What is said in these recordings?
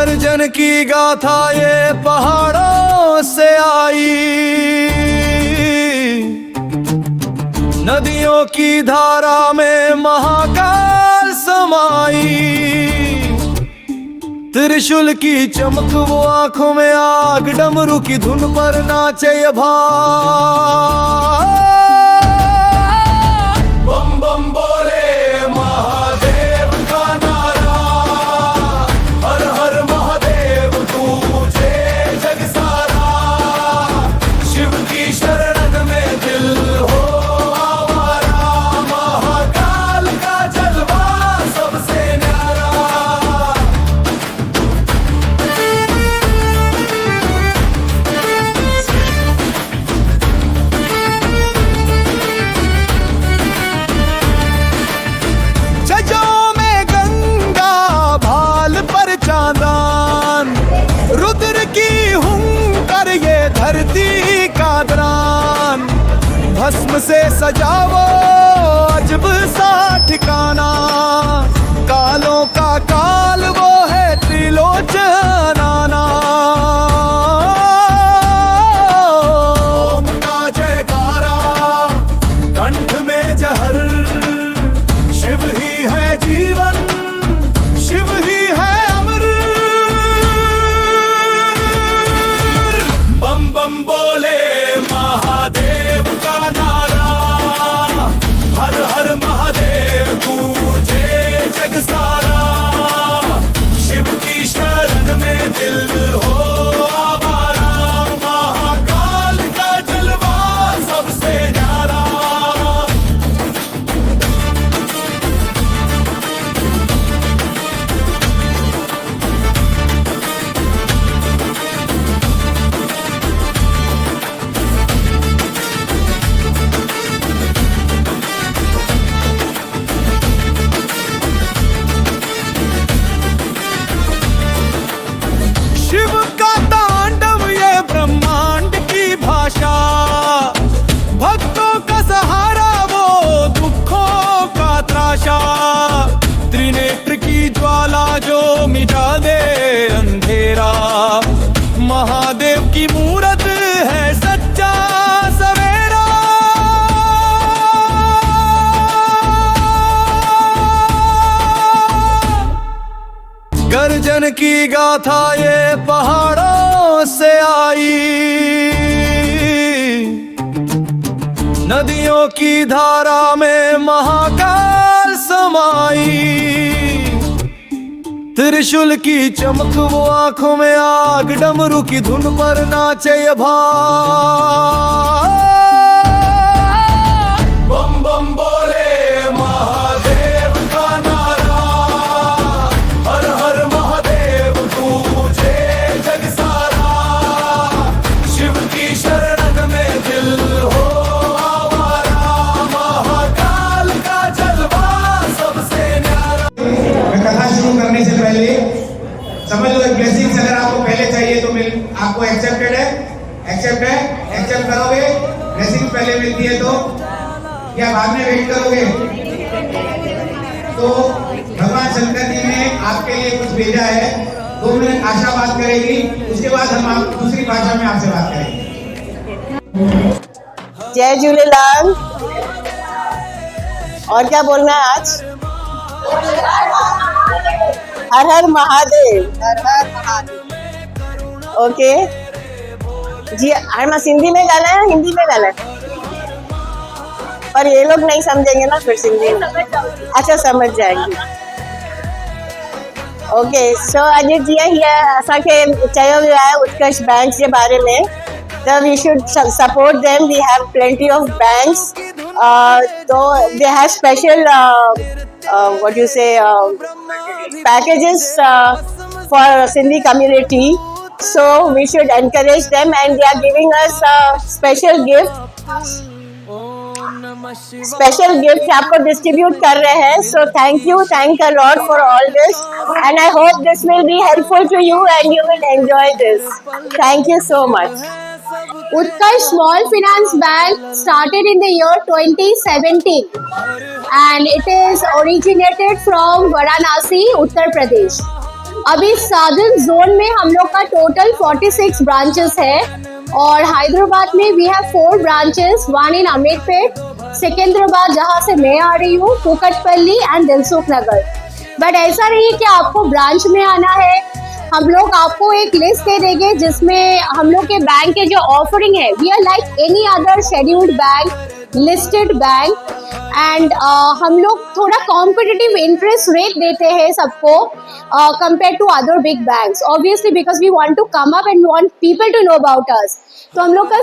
गर्जन की गाथा ये पहाड़ों से आई, नदियों की धारा में महाकाल समाई। त्रिशूल की चमक वो आंखों में आग, डमरू की धुन पर नाचे ये भाई। बम बम बोले महादेव का नारा, हर हर महादेव तुझे जग सारा। शिव की शरण में दिल हो आवारा, महाकाल का जलवा सबसे न्यारा। छजों में गंगा भाल पर चांदान, रुद्र की हुंकार ये धरती का द्रान। भस्म से सजावो अजब सा ठिकाना, कालों का काल वो है त्रिलोचनाना। ओम का जयकारा कंठ में जहर, शिव ही है जीवन, शिव ही है अमर। बम बम बोले महादेव का नारा, हर हर महादेव तुझे जग सारा। शिव की शरण में दिल हो आवारा, महाकाल का जलवा सबसे न्यारा। शिव का तांडव ये ब्रह्मांड की भाषा, भक्तों का सहारा वो दुखों का त्रासा। त्रिनेत्र की ज्वाला जो मिटा दे अंधेरा, महादेव की मूरत है सच्चा सवेरा। गर्जन की गाथा ये पहाड़ों से आई, नदियों की धारा में महाकाल समाई। त्रिशूल की चमक वो आंखों में आग, डमरू की धुन पर नाचे ये भाई। बम बम बोले महादेव का नारा, हर हर महादेव तुझे जग सारा। शिव की शरण में दिल हो आवारा, महाकाल का जलवा सबसे न्यारा। मैं कथा शुरू करने से पहले समझ लो, ब्लेसिंग्स अगर आपको पहले चाहिए तो आपको एक्सेप्टेड है, एक्सेप्ट करोगे। ब्लेसिंग्स पहले मिलती है तो, या बाद में वेट करोगे? तो भगवान शंकर जी ने आपके लिए कुछ भेजा है। 2 मिनट आशा बात करेगी, उसके बाद हम आप दूसरी भाषा में आपसे बात करेंगे। जय झूलेलाल। और क्या बोलना है आज? हर हर महादेव। हर हर महादेव। ओके जी, हम सिंधी में गाना है, हिंदी में गाना है? पर ये लोग नहीं समझेंगे ना फिर सिंधी में। अच्छा, समझ जाएंगे। ओके, सो अजीत जी हीअ असांखे चयो वियो आहे उत्कर्ष बैंक्स जे बारे में, त we should support them. We have plenty of banks, तो they have special what you say packages for Sindhi community, so we should encourage them, and they are giving us a special gift आपको distribute कर रहे हैं। So thank you, thank a lot for all this, and I hope this will be helpful to you and you will enjoy this. Thank you so much. Utkarsh Small Finance Bank started in the year 2017 and it is originated from Varanasi, Uttar Pradesh. अभी southern zone में हम लोग का total 46 branches है और हैदराबाद में we have 4 branches, one in Ameerpet, Secunderabad जहाँ से मैं आ रही हूँ, कुकटपल्ली एंड दिलसुख नगर। बट ऐसा नहीं है कि आपको ब्रांच में आना है, हम लोग आपको एक लिस्ट दे देंगे जिसमें हम लोग के बैंक के जो ऑफरिंग है, we are like any other scheduled bank, listed bank and हम लोग थोड़ा कॉम्पिटिटिव इंटरेस्ट रेट देते हैं सबको compare to other big banks, obviously because we want to come up and want people to know about us. तो हम लोग का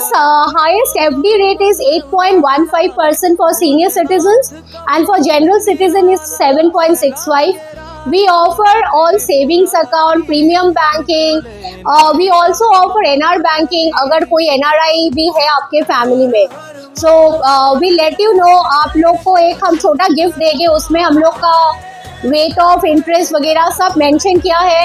highest FD rate is 8.15% for senior citizens and for general citizen is 7.65। We offer all savings account, premium banking. We also offer NR banking अगर कोई NRI भी है आपके family में। So we let you know, आप लोग को एक हम छोटा गिफ्ट देंगे, उसमें हम लोग का रेट ऑफ इंटरेस्ट वगैरह सब मेंशन किया है।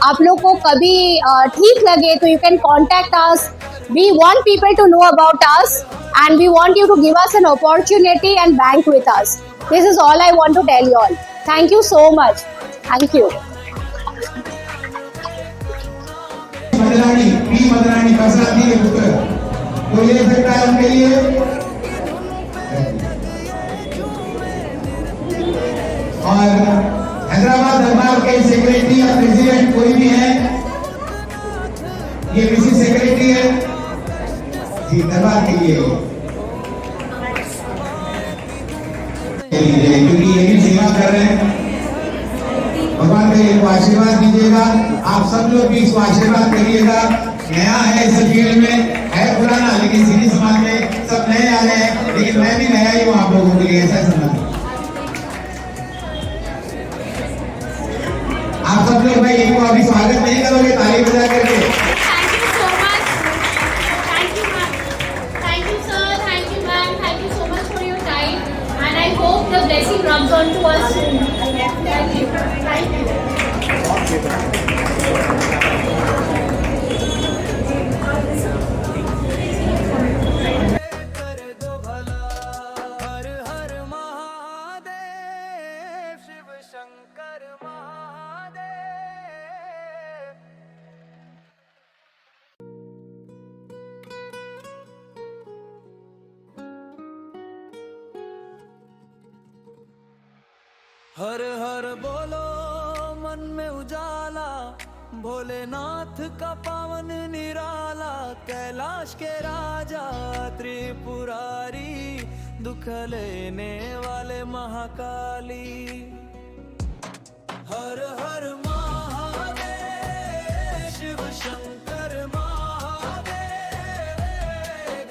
आप लोग को कभी ठीक लगे तो you can contact us. We want people to know about us and we want you to give us an opportunity and bank with us. This is all I want to tell you all. Thank you so much. Thank you. मदरानी, पी मदरानी कसराती के पुत्र, कोई ले सकता है उनके लिए? और हैदराबाद दरबार के सेक्रेटरी या प्रेसिडेंट कोई भी है? ये किसी सेक्रेटरी है जी दरबार के लिए, क्योंकि ये भी सेवा कर रहे हैं। भगवान का इनको आशीर्वाद दीजिएगा, आप सब लोग भी इसको आशीर्वाद करिएगा। नया है इस फील्ड में, है पुराना, लेकिन सिंधी समाज में सब नए आ रहे हैं, लेकिन मैं भी नया ही हूँ आप लोगों के लिए, ऐसा समझ। आप सब लोग भाई इनको अभी स्वागत नहीं करोगे ताली बजा करके? Thank you so much. Thank you, ma'am. Thank you, sir. Thank you, ma'am. Thank you so much for your time. And I hope the blessing rubs on to us soon. Thank you. Thank you. हर हर बोलो मन में उजाला, भोलेनाथ का पावन निराला, कैलाश के राजा त्रिपुरारी, दुख लेने वाले महाकाली। हर हर महादेव शिव शंकर महादेव,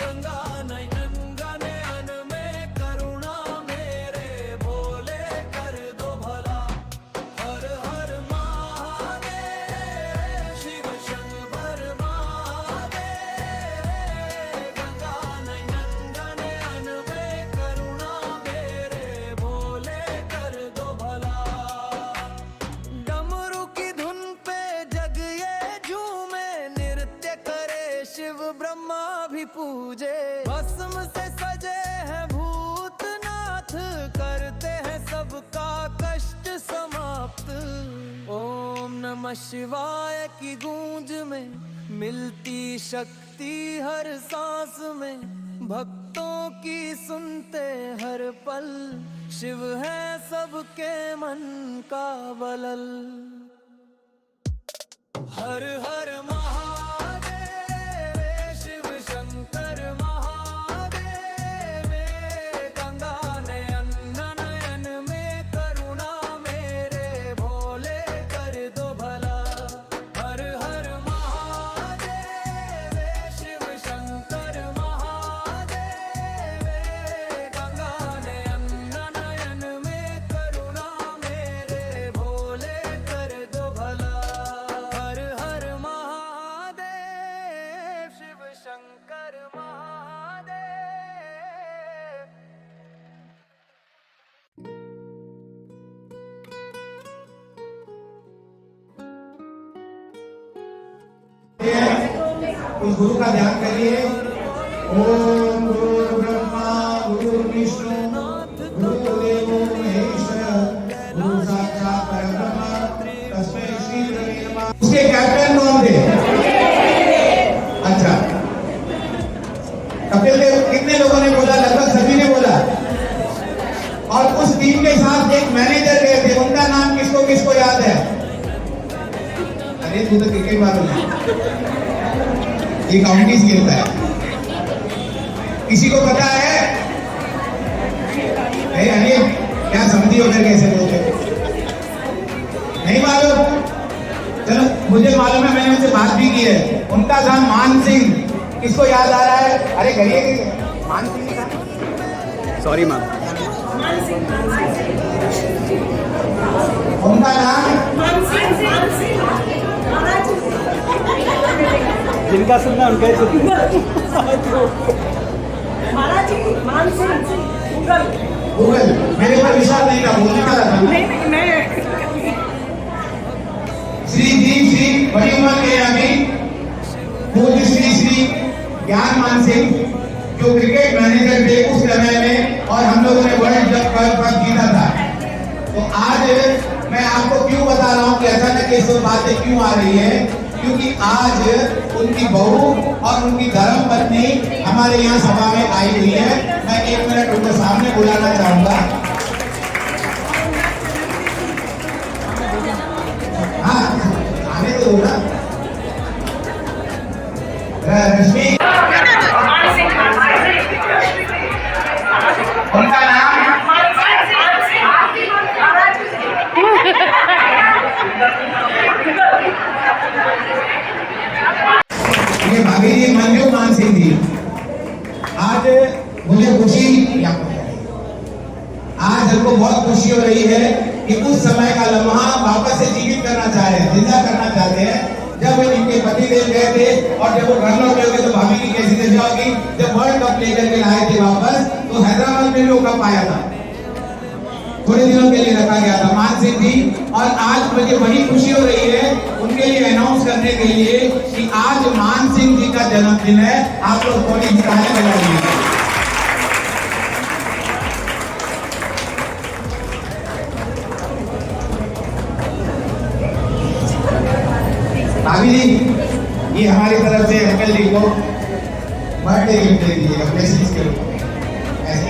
गंगा नयन गगन में करुणा मेरे भोले कर दो भला। हर हर महादेव शिव शंकर महादेव, गंगा नयन गगन में करुणा मेरे भोले कर दो भला। डमरू की धुन पे जग ये झूमे, नृत्य करे शिव ब्रह्मा भी पूजे, भस्म से सजे हैं भूतनाथ, करते हैं सबका कष्ट समाप्त। ओम नमः शिवाय की गूंज में मिलती शक्ति हर सांस में, भक्तों की सुनते हर पल, शिव है सबके मन का बलल। हर हर महादेव शिव शंकर महादेव, गंगा नयन नयन में करुणा मेरे भोले कर दो भला। हर हर महादेव शिव शंकर महादेव, गंगा नयन नयन में करुणा मेरे भोले कर दो भला। हर हर महादेव शिव शंकर महादेव। उस गुरु का ध्यान करिए। ओम गुरु ब्रह्मा गुरु विष्णु गुरुदेवो महेश्वर, गुरु साक्षात् परब्रह्म, तस्मै श्री कपिल देव कितने लोगों ने बोला? लगभग सभी ने बोला। और उस टीम के साथ एक मैनेजर गए थे, उनका नाम किसको किसको याद है? अरे तू तो क्रिकेट मालूम है, ये काउंटीज खेलता है। किसी को पता है? नहीं अनिल, क्या समझी हो कैसे बोलते? नहीं मालूम? चलो मुझे मालूम है, मैंने उनसे बात भी की है। उनका नाम मान सिंह। किसको याद आ रहा है? अरे करिए, मान सिंह। Sorry ma'am. उनका नाम जिनका सुनना उनका ही सुनना। गूगल मेरे पर विश्वास नहीं था, बोलने का था। श्री बड़ी उम्र के अभी पूज्य श्री ज्ञान मान सिंह, जो क्रिकेट मैनेजर थे उस समय में, और हम लोगों ने वर्ल्ड कप जीता था। तो आज मैं आपको क्यों बता रहा हूँ कि अचानक ये सब बातें क्यों आ रही है, क्योंकि आज उनकी बहू और उनकी धर्म पत्नी हमारे यहाँ सभा में आई हुई है। मैं 1 मिनट उनके सामने बुलाना चाहूंगा। हाँ आने तो दो ना। रश्मि, उनका नाम ये भाभी जी मंजू मान सिंह थी। आज मुझे खुशी, आज हमको बहुत खुशी हो रही है कि उस समय का लम्हा वापस से जीवित करना चाह रहे हैं, जिंदा करना चाहते हैं। जब इनके पति देव गए थे और जब वो घर लौटे होंगे तो भाभी की कैसी दशा होगी। जब वर्ल्ड कप लेकर के आए थे वापस, तो हैदराबाद में भी वो कप आया था, थोड़े दिनों के लिए रखा गया था। मान सिंह जी, और आज मुझे बड़ी खुशी हो रही है उनके लिए अनाउंस करने के लिए कि आज मान सिंह जी का जन्मदिन है। आप लोग थोड़ी तालियां बजाइए। भाभी जी, ये हमारी तरफ से अंकल जी को बर्थडे गिफ्ट दे दीजिएगा, ब्लेसिंग्स के रूप में। ऐसे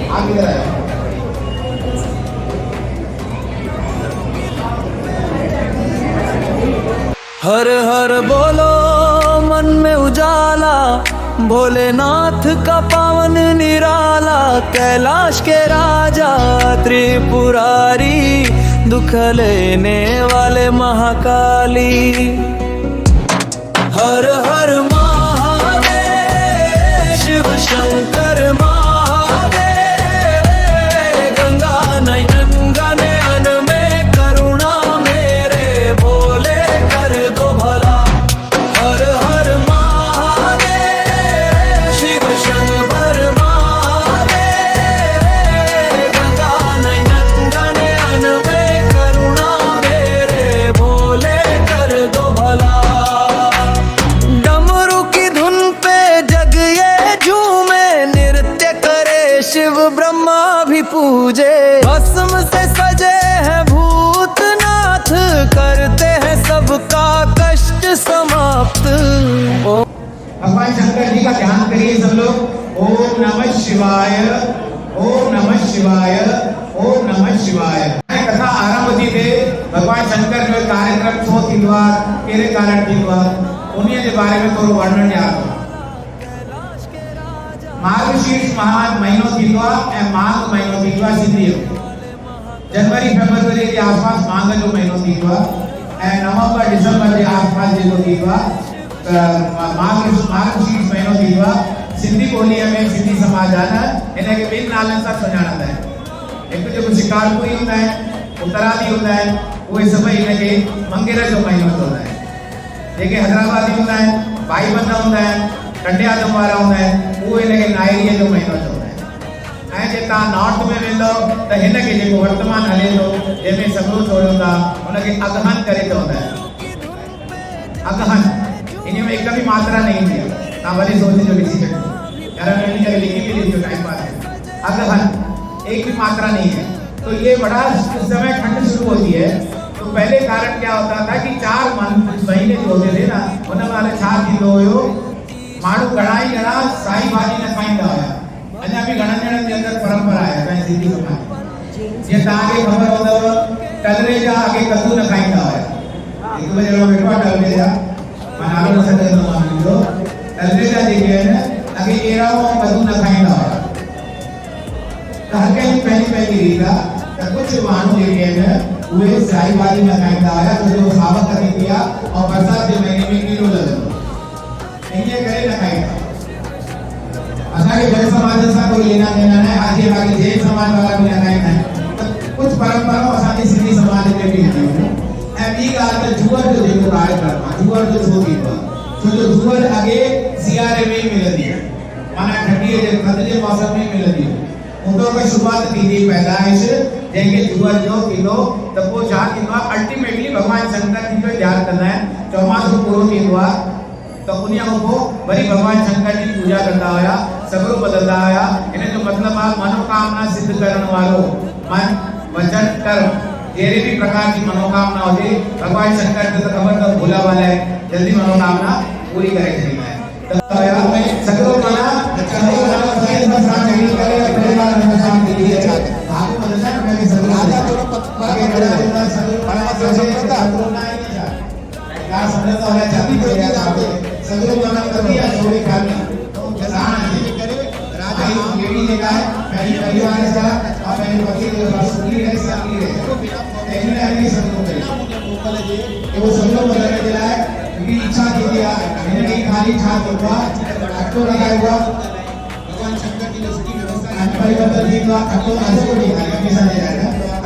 आप इधर आए। हर हर बोलो मन में उजाला, भोलेनाथ का पावन निराला, कैलाश के राजा त्रिपुरारी, दुख लेने वाले महाकाली। हर हर महादेव, शिव शंकर महादेव, गंगा नयन गगन में करुणा मेरे भोले कर दो भला। हर हर महादेव, शिव शंकर महादेव, गंगा नयन गगन में करुणा मेरे भोले कर दो भला। डमरू की धुन पे जग ये झूमे, नृत्य करे शिव ब्रह्मा भी पूजे, भस्म से सजे हैं भूतनाथ, करते हैं सबका कष्ट समाप्त। भगवान शंकर जी का ध्यान करिए सब लोग। ओम नमः शिवाय, ओम नमः शिवाय, ओम नमः शिवाय। कथा आरंभ थी थे भगवान शंकर जो कार्यक्रम छो थींदो केरे कारण थींदो उन्हीं के बारे में थोड़ो वर्णन याद। मार्गशीर्ष महीनो थींदो ऐं माघ महीनो थींदो सिंधी। जनवरी फरवरी के आसपास माघ जो महीनो थींदो ऐं नवंबर दिसंबर के आसपास जेको थींदो मार्गशीर्ष महीनो थींदो। सिंधी ॿोलीअ में सिंधी समाज आहे न हिनखे ॿिनि नालनि सां सुञाणंदा आहिनि। हिकु जेको शिकारपुरी हूंदा आहिनि, उत्तरादी हूंदा आहिनि, उहे सभई हिनखे मंगेर जो महीनो चवंदा आहिनि। जेके हैदराबादी हूंदा आहिनि, भाईबंद हूंदा आहिनि, कंडिया जम वारा हूंदा आहिनि, उहे हिनखे नायरीअ जो महीनो चवंदा आहिनि। ऐं जे तव्हां नॉर्थ में वेंदो त हिनखे जेको वर्तमान हले थो, जंहिंमें सॻड़ो छोड़ियो था, हुनखे अगहन करे चवंदा आहिनि। अगहन, इन में हिकु बि मात्रा नहीं थी। तव्हां भले सोचिजो, लिखी छॾियो, घर में वञी करे लिखी भी लीजिए, टाइम पास है। अगहन एक भी मात्रा नहीं है। तो ये बड़ा उस समय ठंड शुरू होती है, तो पहले कारण क्या होता था कि 4 महीने जो होते थे ना, उन वाले छा थींदो हुयो, माण्हू घणा ई ॼणा साई भाॼी न खाईंदा हुया। अञा बि घणनि ॼणनि जे अंदरि परंपरा आहे असांजे सिंधी समाज में। जीअं तव्हांखे ख़बर हूंदव टलरे जा अॻे कद्दू न खाईंदा हुया। हिकु ॿ ॼणा वेठो आहे टलरे जा, मां नालो न छॾींदो माण्हुनि जो। टलरे जा जेके आहिनि अॻे एराओ ऐं कद्दू न खाईंदा हुया। त हर कंहिंजी पंहिंजी पंहिंजी रीत आहे। त कुझु माण्हू जेके आहिनि उहे साई भाॼी न खाईंदा हुया छो जो सावक थींदी आहे ऐं बरसाति जे महीने में कीड़ो लॻंदो आहे, इन करे न खाईंदा। असांखे ॿियनि समाज सां कोई लेना देना न आहे। आगे बाकी जैन समाज वारा बि न खाईंदा आहिनि। त कुझु परंपराऊं असांजे सिंधी समाज में बि हूंदियूं आहिनि। ऐं ॿी ॻाल्हि त जूअर जो जेको कार्यक्रम आहे, जूअर जो छो थींदो आहे? छो जो जूअर अॻे सियारे में ई मिलंदी आहे, माना ठंडीअ जे थधि जे मौसम में ई मिलंदी आहे। उतो खां शुरूआत थींदी पैदाइश जंहिंखे जूअर जो थींदो त पोइ छा थींदो आहे? अल्टीमेटली भॻवान शंकर जी जो यादि कंदा आहिनि। चौमासो पूरो थींदो आहे त उन खां पोइ वरी भॻवान शंकर जी पूजा कंदा हुया, सॻड़ो ॿधंदा हुया। इन जो मतिलबु आहे मनोकामना सिद्ध करण वारो मन वचन कर्म जहिड़े बि प्रकार जी मनोकामना हुजे भॻवान शंकर खे त ख़बर अथव भोला वाला आहे, जल्दी मनोकामना पूरी करे छॾींदा आहिनि। सॻड़ो माना इच्छा थींदी आहे हिन ॾींहुं खाली छा थींदो आहे? अटो लॻाइबो आहे। भॻवान शंकर जी जो सुठी व्यवस्था परिवर्तन थींदो आहे। अटो अॼु ॾींहुं खाली हमेशह जे लाइ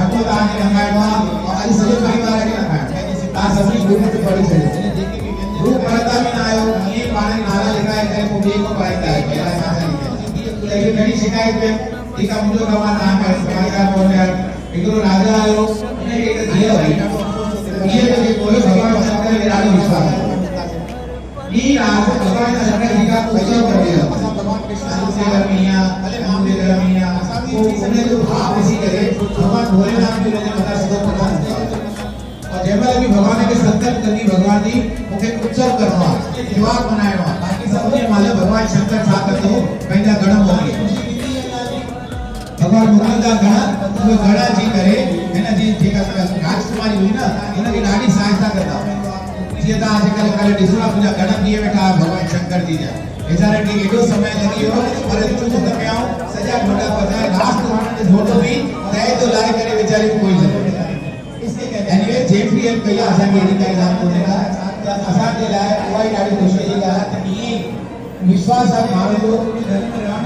अटो तव्हांखे लॻाइबो आहे। अॼु सॼे परिवार खे लॻाइणो। तव्हां सभिनी ग्रुप ते पढ़ी छॾियो। ग्रुप पढ़ंदा बि न आहियो, ईअं पाण नाला लिखाए करे पोइ ॿिए को पढ़ाईंदा आहियो। लेकिन घणी शिकायत कयो, ठीकु आहे मुंहिंजो कमु आहे, तव्हां समाचार पहुचायो। हिकिड़ो राजा आयो, हुनखे हिकु धीअ हुई। धीअ जो जेको हुयो भॻवान शंकर खे ॾाढो विश्वास हुयो। ई राज भगवान शंकर जी का पूजा कर दिया। भगवान कृष्ण से रमिया भले नाम ले रमिया वो उन्हें जो भाव इसी करे भगवान भोलेनाथ भी लोगों बता सको प्रदान और जयमल भी भगवान के संकल्प करनी भगवान जी मुझे उत्सव करना त्योहार मनाएगा बाकी सब ने माले भगवान शंकर छा कर दो पंहिंजा गण मोकिले भगवान मुगल का गण वो गणा जी करे है जी जेका राजकुमारी हुई ना इनकी ॾाढी सहायता करता जीअं तव्हां अॼुकल्ह कल्ह ॾिसो आहे मुंहिंजा गण बीहे वेठा भॻवान शंकर जी जा वीचारे खे एॾो समय लॻी वियो पर चुप त कयाऊं सॼा ढोढा पचाए लास्ट हाणे ढोढो बि तए तो लाए करे वीचारे को कोई ज़रूरत इसके कहते हैं जेतिरी हम कई असांखे एॾी काई ॻाल्हि कोन्हे का असांजे लाइ उहा ई ॾाढी ख़ुशी जी ॻाल्हि आहे त ईअं विश्वास आहे माण्हू जो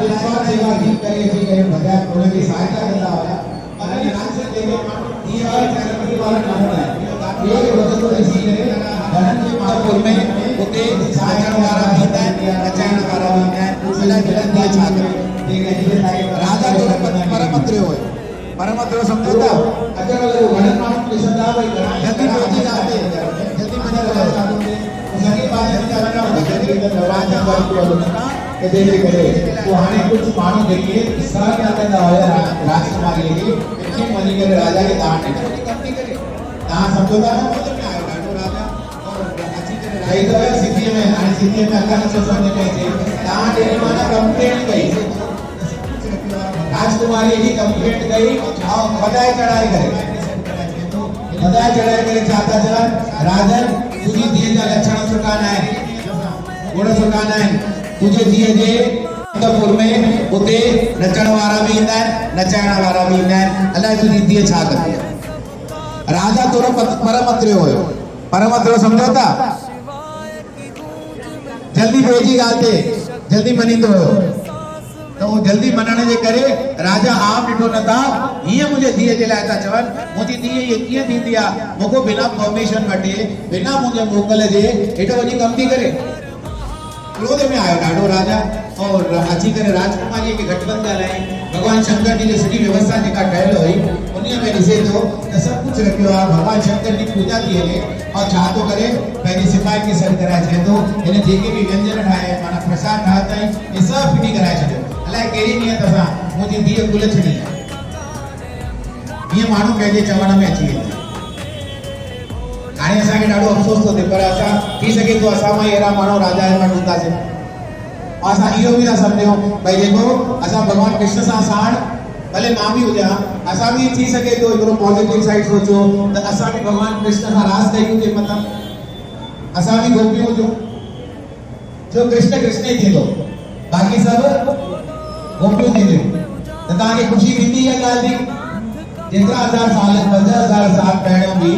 विश्वास सेवा थी करे भॻवान उनजी सहायता कंदा हुआ पर राज जेके माण्हू इहे वारा माण्हू आहिनि इहे वधंदो ॾिसी करे महापुर में उते साचण वारा भी ईंदा आहिनि नचाइण वारा भी ईंदा आहिनि सॼा मिलंदी आहे छा करे राजा जो परमत्र हुयो परमत्र सम्झो था अॼुकल्ह घणनि माण्हू ॾिसंदा भई जल्दी पहुची जाते जल्दी मजा व्यवस्था सॼी बात जा वञा जल्दी दरवाज जा के देने करे वो हाणे कुछ माण्हू जेके सर में कंदा हुया राजकुमारी खे इथे वञी करे राजा खे दान ॾिनो तव्हां सम्झो था न मतलब क्या आहे ॾाढो राजा कई दफ़ा सिटीअ में हाणे सिटीअ में अकाल छो सम्झ में अचे तव्हां ॾेढ माना कंप्लेंट कई राजकुमारी जी कंप्लेंट कई ऐं वधाए चढ़ाई करे छा था चवनि राजन तुंहिंजी धीअ जा लक्षण सुठा न आहिनि गुण सुठा न आहिनि तुंहिंजे धीअ जे अंतपुर में उते नचण वारा बि ईंदा आहिनि नचाइण वारा बि ईंदा आहिनि अलाए तुंहिंजी धीअ छा कंदी आहे राजा तोरो परमत्र हुयो परमत्र सम्झो था जल्दी भेजी ॻाल्हि ते जल्दी मञींदो हुयो त उहो जल्दी मञण जे करे राजा आम ॾिठो न था हीअं मुंहिंजे धीअ जे लाइ था चवनि मुंहिंजी धीअ हीअ कीअं थींदी आहे मूंखे बिना परमिशन वठे बिना मुंहिंजे मोकल जे हेठो वञी कमु थी करे क्रोध में आयो ॾाढो राजा और अची करे राजकुमारी खे गठबंधन ॻाल्हाई भगवान शंकर जी जी सॼी व्यवस्था जेका ठहियल हुई उन्हीअ में ॾिसे थो त सभु कुझु रखियो आहे भगवान शंकर जी पूजा थी हले और छा थो करे पंहिंजे सिपाही खे सॾु कराए छॾे थो हिन जेके बि व्यंजन ठाहे माना प्रसाद ठाहे अथई हे सभु फिटी कराए छॾियो अलाए कहिड़ी नियत सां मुंहिंजी धीअ कुल छॾी आहे हीअं माण्हू पंहिंजे चवण में अची वेंदा हाणे असांखे ॾाढो अफ़सोस थो थिए पर असां थी सघे थो असां मां अहिड़ा माण्हू राजा जे वटि हूंदासीं असां इहो बि न सम्झो भई जेको असां भॻवान कृष्ण सां साण भले मां बि हुजां, असां बि थी सघे थो हिकिड़ो पॉजिटिव साइड सोचो त असां बि भॻवान कृष्ण सां रास कयूं जे मथां, असां बि गोपियूं हुजूं, जो कृष्ण कृष्ण ई थींदो, बाक़ी सभु गोपियूं थींदियूं। त तव्हांखे ख़ुशी थींदी इहा ॻाल्हि जी जेतिरा 1000 साल 5000 साल पहिरियों बि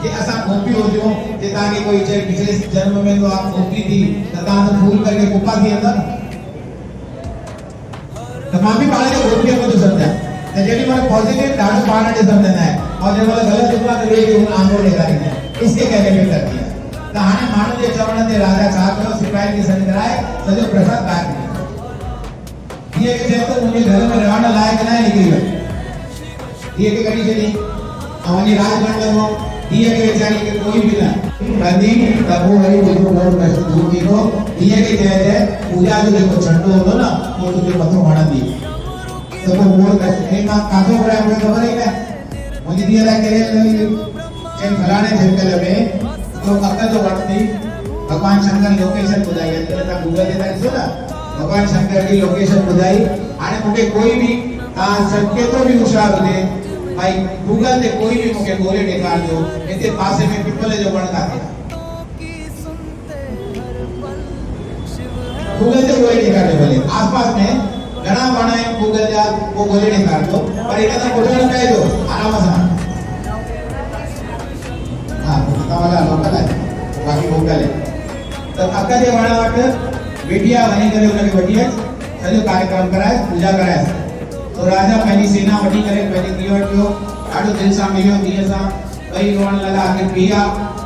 जे असां गोपी हुजूं, जे तव्हांखे कोई चए पिछले जन्म में तो आप गोपी थी त तव्हां त फूल करके कुपा थी वेंदा। त मां बि पाण खे गोपीअ में थो सम्झां त जेॾी महिल पॉजिटिव ॾाढो पाण ॾे सम्झंदा आहिनि और जंहिं महिल ग़लति हूंदो आहे त ॿिए खे आंदो ॾेखारींदा आहिनि, इसके कहने में करती है। त हाणे माण्हुनि जे चवण ते राजा छा कयो, सिपाही खे सॾु कराए सॼो प्रसाद ॿाहिरि निकितो। हीअ खे चयो त मुंहिंजे घर में रहण लाइक़ु न आहे, निकिरी वञ। हीअ खे कढी छॾी ऐं वञी राज करणु लॻो। हीअ खे वीचारी खे कोई बि न कंदी त पोइ वरी मुंहिंजो मोह कष्ट दूर थींदो। हीअ खे चइजे पूॼा जो जेको छंडो हूंदो न उहो तुंहिंजे मथां हणंदी त पोइ मोह कष्ट हे मां काथो घुरायो मूंखे ख़बर ई न। मुंहिंजी धीअ लाइ कहिड़े चई फलाणे जंगल में हिकिड़ो अक जो वण थी, भॻवान शंकर लोकेशन ॿुधाई आहे, तव्हां गूगल ते था ॾिसो न, भॻवान शंकर जी लोकेशन ॿुधाई। हाणे मूंखे कोई बि तव्हां केतिरो बि होशियार हुजे भाई गूगल ते कोई भी मुझे ॻोल्हे ॾेखारिजो हिते पासे में पिपल जो वण काथे आहे, गूगल ते ॻोल्हे ॾेखारिजो। भले आसपास में घणा वण आहिनि गूगल जा वो ॻोल्हे ॾेखारिजो, पर हिकदमि ॿुधणु पइजो आराम सां। हा तव्हांजा लोकल आहे, बाक़ी गूगल आहे। त अक जे वण वटि मीडिया वञी करे हुनखे वठी अच, सॼो कार्यक्रम कराए, पूजा कराए। तो राजा पंहिंजी सेना वठी करे पंहिंजी धीअ वटि वियो, ॾाढो दिलि सां मिलियो धीअ सां, ॿई रोअण लॻा। आख़िर पीउ आहे,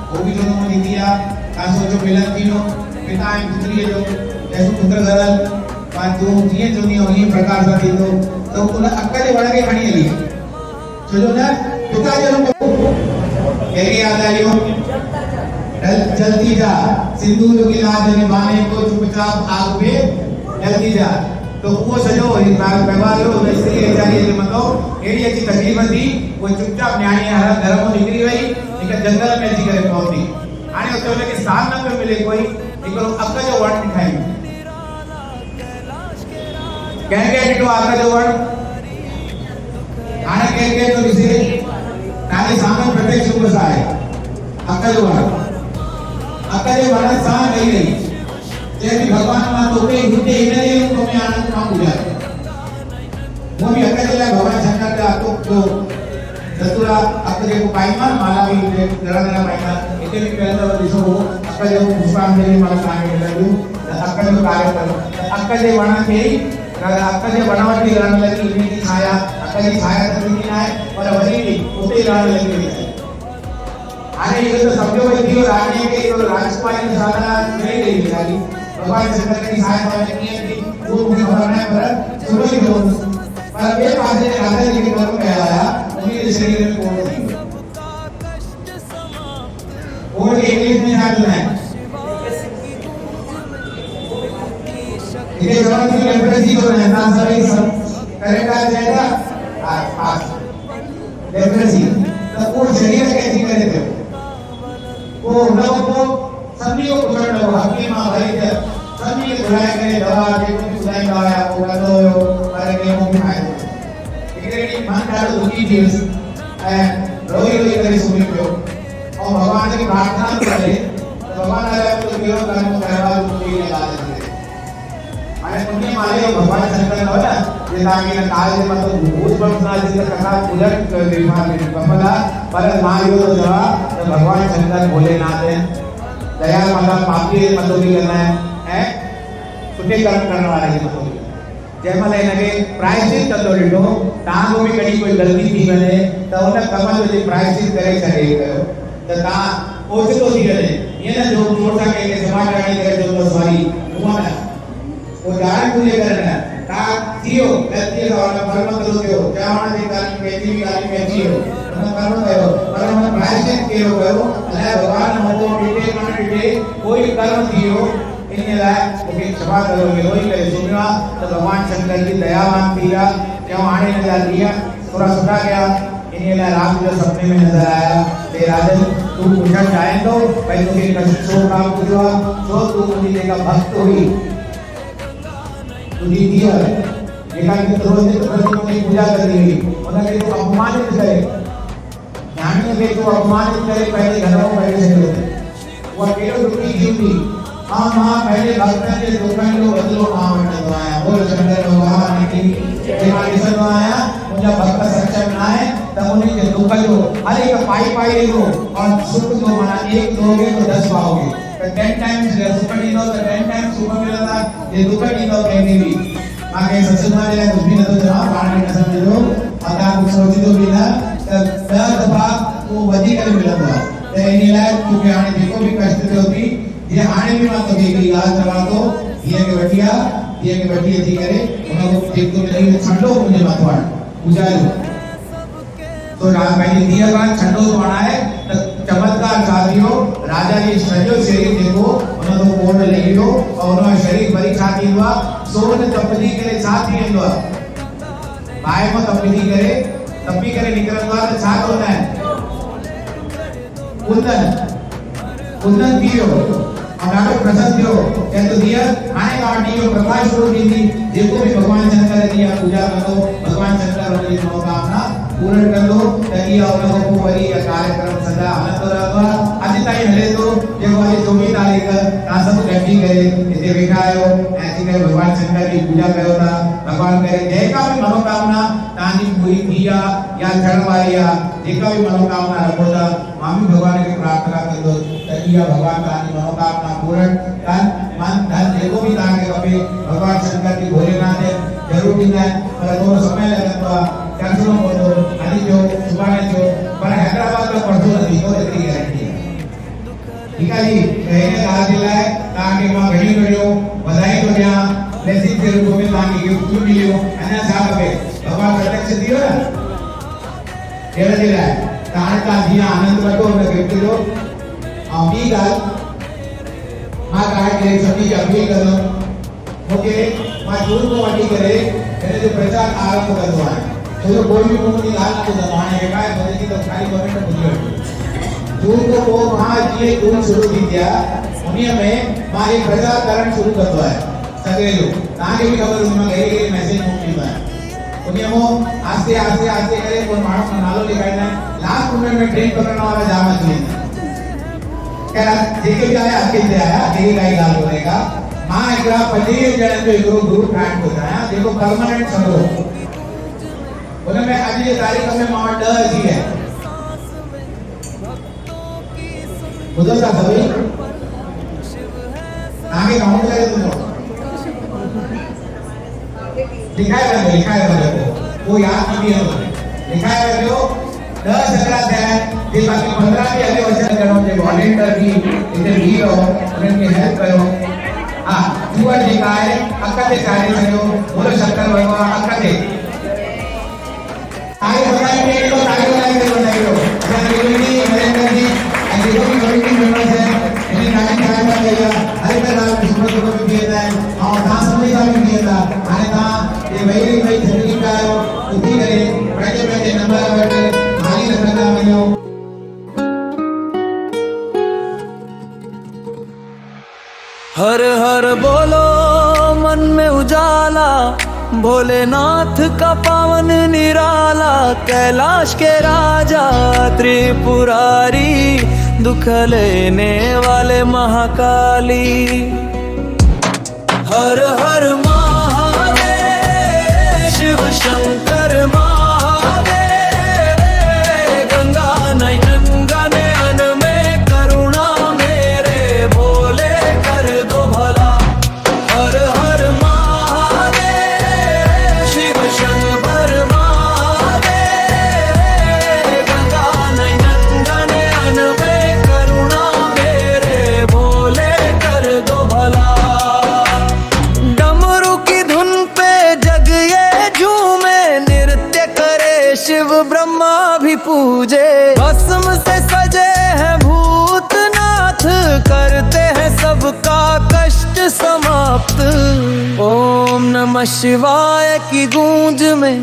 उहो बि चवंदो मुंहिंजी धीअ आहे, तव्हां सोचो मिलन थींदो, पिता ऐं पुत्रीअ जो जंहिंजो पुत्र घरल पर तूं जीअं चवंदी ईअं प्रकार सां थींदो। त उन अक जे वण खे खणी हली, छो जो न पिता जो कहिड़ी यादि आयो, जल्दी जा सिंदूर गिला निभाने को चुपचाप आग में जल्दी जा। तो वो सजो व्यवहार हो स्त्री वीचारी जे मथो एड़ी अच्छी तकलीफ़ थी, वो चुपचाप न्याणी घर में निकरी वही, एक जंगल में अची करे पहुती। हाणे उते हुनखे स्थान न पियो मिले कोई, हिकिड़ो अक जो वण ॾेखाई। कंहिंखे ॾिठो अक जो वण, हाणे कंहिंखे तो ॾिसे तव्हांजे साम्हूं प्रत्यक्ष रूप सां आहे अक जो वण। अक जे वण सां गई रही जैसे भगवान मां तोखे हुते हिनजे रूप में आनंद मां पूजा वो भी अक जे लाइ भगवान शंकर जा तो जो दतुरा अक जेको पाईंदा माला बि घणा घणा पाईंदा, हिते बि पहिरियों दफ़ो ॾिसो हो अक जो पुष्पांजलि माला तव्हांखे मिलंदियूं त अक जो कार्य कयो। अक जे वण खे अक जे वण वटि रहण लॻी, उनजी छाया अक जी छाया त थींदी न आहे पर वरी बि उते रहण लॻी वई आहे। हाणे इहो त सम्झो भई थियो राणीअ खे इहो राजकुमारी जी साधना ठही रही वीचारी, भगवान शंकर की सहायता में कीअं थी वो मुझे खबर न है, पर सुनो ही हो। पर ॿिए पासे राजा जी खे कर्म कया हुया, उनजे शरीर में कोड़ थी वियो। कोड़ खे इंग्लिश में छा चवंदा आहिनि, इहे चवण थियूं लेप्रेसी थो वञे, तव्हां सभई करेक्ट आहे चइबा पास लेप्रेसी। त उहो शरीर खे अची करे थियो, पोइ हुन खां पोइ सभिनी को पुछण लॻो हकीम भई त सभिनी खे घुराए करे दवा जेको बि ॿुधाईंदा हुया उहो कंदो हुयो, पर कंहिं बि फ़ाइदो न। हिकिड़े ॾींहुं मन ॾाढो दुखी थी वियुसि ऐं रोई रोई करे सुम्ही पियो ऐं भॻवान खे प्रार्थना करे भॻवान लाइ कुझु ॿियो कर्म कयो आहे मुंहिंजी इलाज करे। हाणे पुण्य माले भॻवान शंकर न हुया जे तव्हांखे हिन काल जे मथां भूत बंसना जी त कथा ॿुधण कमल आहे, पर मां इहो थो चवां त भॻवान शंकर भोलेनाथ दया माता पापी जे मथो बि कंदा आहिनि ऐं सुठे कर्म करण वारे जे मथो बि। जंहिं महिल हिनखे प्रायश्चित कंदो ॾिठो, तव्हांखो बि कॾहिं कोई ग़लती थी वञे त उन कम जो जे प्रायश्चित करे छॾे कयो त तव्हां ओचितो थी वञे। ईअं न जो चोर सां कंहिंखे समाज ॾाणी करे चवंदो सॉरी, उहो न, वो ॼाण पूरे करे न तव्हां थियो ग़लतीअ सां हुन कर्म कयो थियो, चवण जी ॻाल्हि कंहिंजी बि ॻाल्हि में अची वियो हुन कर्म कयो, पर हुन प्रायश्चित कयो कयो अलाए भॻवान मौक़ो ॾिठे न ॾिठे कोई कर्म थी वियो, इन लाइ मूंखे क्षमा कयो। रोई करे सुम्हियो आहे त भॻवान शंकर जी दयावान थी विया, चयूं हाणे हिन जा ॾींहं थोरा सुठा कया। इन लाइ रात जो सपने में नज़र आया ते राजन तूं पुछणु चाहे थो भई तोखे छो काम कयो आहे, छो तूं मुंहिंजी जेका भक्त हुई तुझी दिया एकांत रोज प्रतिमा की पूजा कर रही उन्होंने तो अपमानित करे ज्ञानी के तो अपमानित करे पहले घरों पहले से होते वो अकेले दुखी जीवती हाँ पहले भक्तों के दुखन को बदलो वटन तो आया बोल शंकर भगवान की दिमाग आया मुझे भक्त सक्षम ना है तब उन्हें के दुख जो हर एक पाई लो और सुख जो मना एक दोगे तो 10 पाओगे तो 10 टाइम्स सुख नहीं दो तो 10 टाइम्स सुख मिलता ये दुख नहीं दो कहीं भी आगे सत्संग में कुछ भी न तो जमा पानी न समझो अता कुछ सोच दो भी ना दर दफा वो वधी कर मिलता तो इन्हीं लायक क्योंकि आने देखो भी कष्ट होती ये आने भी मत होगी कि याद करवा दो ये के बढ़िया थी करे उनको देख तो नहीं छंडो मुझे मतवाड़ पूजा लो तो राज भाई ने दिया बात छंडो तो आना है चमत्कार साथियों राजा जी सजो शरीर देखो उन्होंने कोड ले लो और उन्होंने शरीर बड़ी छाती हुआ सोन तपदी करे छाती हुआ भाई को तपदी करे निकलवा तो छात होता है कुंदन दियो हमारा प्रसाद दियो क्या तो दिया आने का दियो प्रकाश को दी देखो भी भगवान शंकर दिया पूजा करो भगवान शंकर की मनोकामना पूर्ण कर लो ताकि आप लोगों को वही कार्यक्रम सदा आनंद रहवा आज ताई हले तो ये वाली 24 तारीख का सब गड्डी करे इसे बिठायो ऐसी करे भगवान शंकर की पूजा करो था भगवान करे जेका भी मनोकामना तानी पूरी किया या चढ़वाया जेका भी मनोकामना रखो था मामी भगवान की प्रार्थना कर दो ताकि भगवान तानी मनोकामना पूर्ण कर मन धन देखो भी ताके कभी भगवान शंकर की भोलेनाथ जरूर दिना पर थोड़ा समय लगता कैंसलों को तो आदि जो सुबह जो पर हैदराबाद में परसों नहीं तो इतनी गारंटी है ठीक है जी कहने कहा दिला है ताकि मां घड़ी करियो बधाई तो दिया ब्लेसिंग के रूप में ताकि गिफ्ट भी मिलियो अन्य साहब पे भगवान प्रत्यक्ष दियो ना केला दिला है ताने का दिया आनंद बटो और गिफ्ट दो अभी गाल मां कहा के सभी अपील करो ओके मां दूर को अटी करे मैंने जो प्रचार आरंभ कर दो है तो कोई भी मुक्ति लाल को दबाने के काय बदली तो खाली गवर्नमेंट बुझे दूर को वहां ये दूर शुरू की दिया उन्हीं में मां एक प्रचारकरण शुरू कर दो है सगळे लोग ताके भी खबर उनमें गई मैसेज मुक्ति में उन्हीं में आस्ते करे कोई मानव नालो लिखाना लास्ट मोमेंट में ट्रेन पकड़ने वाला जामा चाहिए क्या जेके भी आया अकेले आया अकेले का ही गाल बोलेगा मां एकरा 25 जन जो एक ग्रुप फ्रेंड होता है देखो परमानेंट समझो उन्होंने आज ये तारीख में मां डर ही है बुझो सा सभी आगे काउंट करे तुम लोग लिखाया है वो याद नहीं है लिखाया है जो 10 संक्रांत है ये बाकी 15 भी आगे वचन करो जो वॉलंटियर की इधर भी हो उनकी हेल्प करो हां जुआ जी का है अक्का के कार्य करो बोलो शंकर भगवान अक्का के आगे बताइए कि तो आगे बताइए जरूरी नरेंद्र जी जो भी कमेटी मेंबर्स हैं इन्हें नाम खाना चाहिए हर तरह की किस्मत को भी दिया है और दास समझ का भी दिया था आने का ये भाई जरूरी का है उसी करे बैठे नंबर बैठे खाली रखना मिलो हर हर बोलो मन में उजाला भोलेनाथ का पावन निराला कैलाश के राजा त्रिपुरारी दुख लेने वाले महाकाली हर हर महादेव शिव शंकर महादेव गंगा नयन गगन में करुणा मेरे भोले कर दो भला हर हर महादेव शिव शंकर महादेव गंगा नयन गगन में करुणा मेरे भोले कर दो भला डमरू की धुन पे जग ये झूमे नृत्य करे शिव ब्रह्मा भी पूजे भस्म से सजे हैं भूतनाथ करते हैं सबका कष्ट समाप्त ओम नमः शिवाय की गूंज में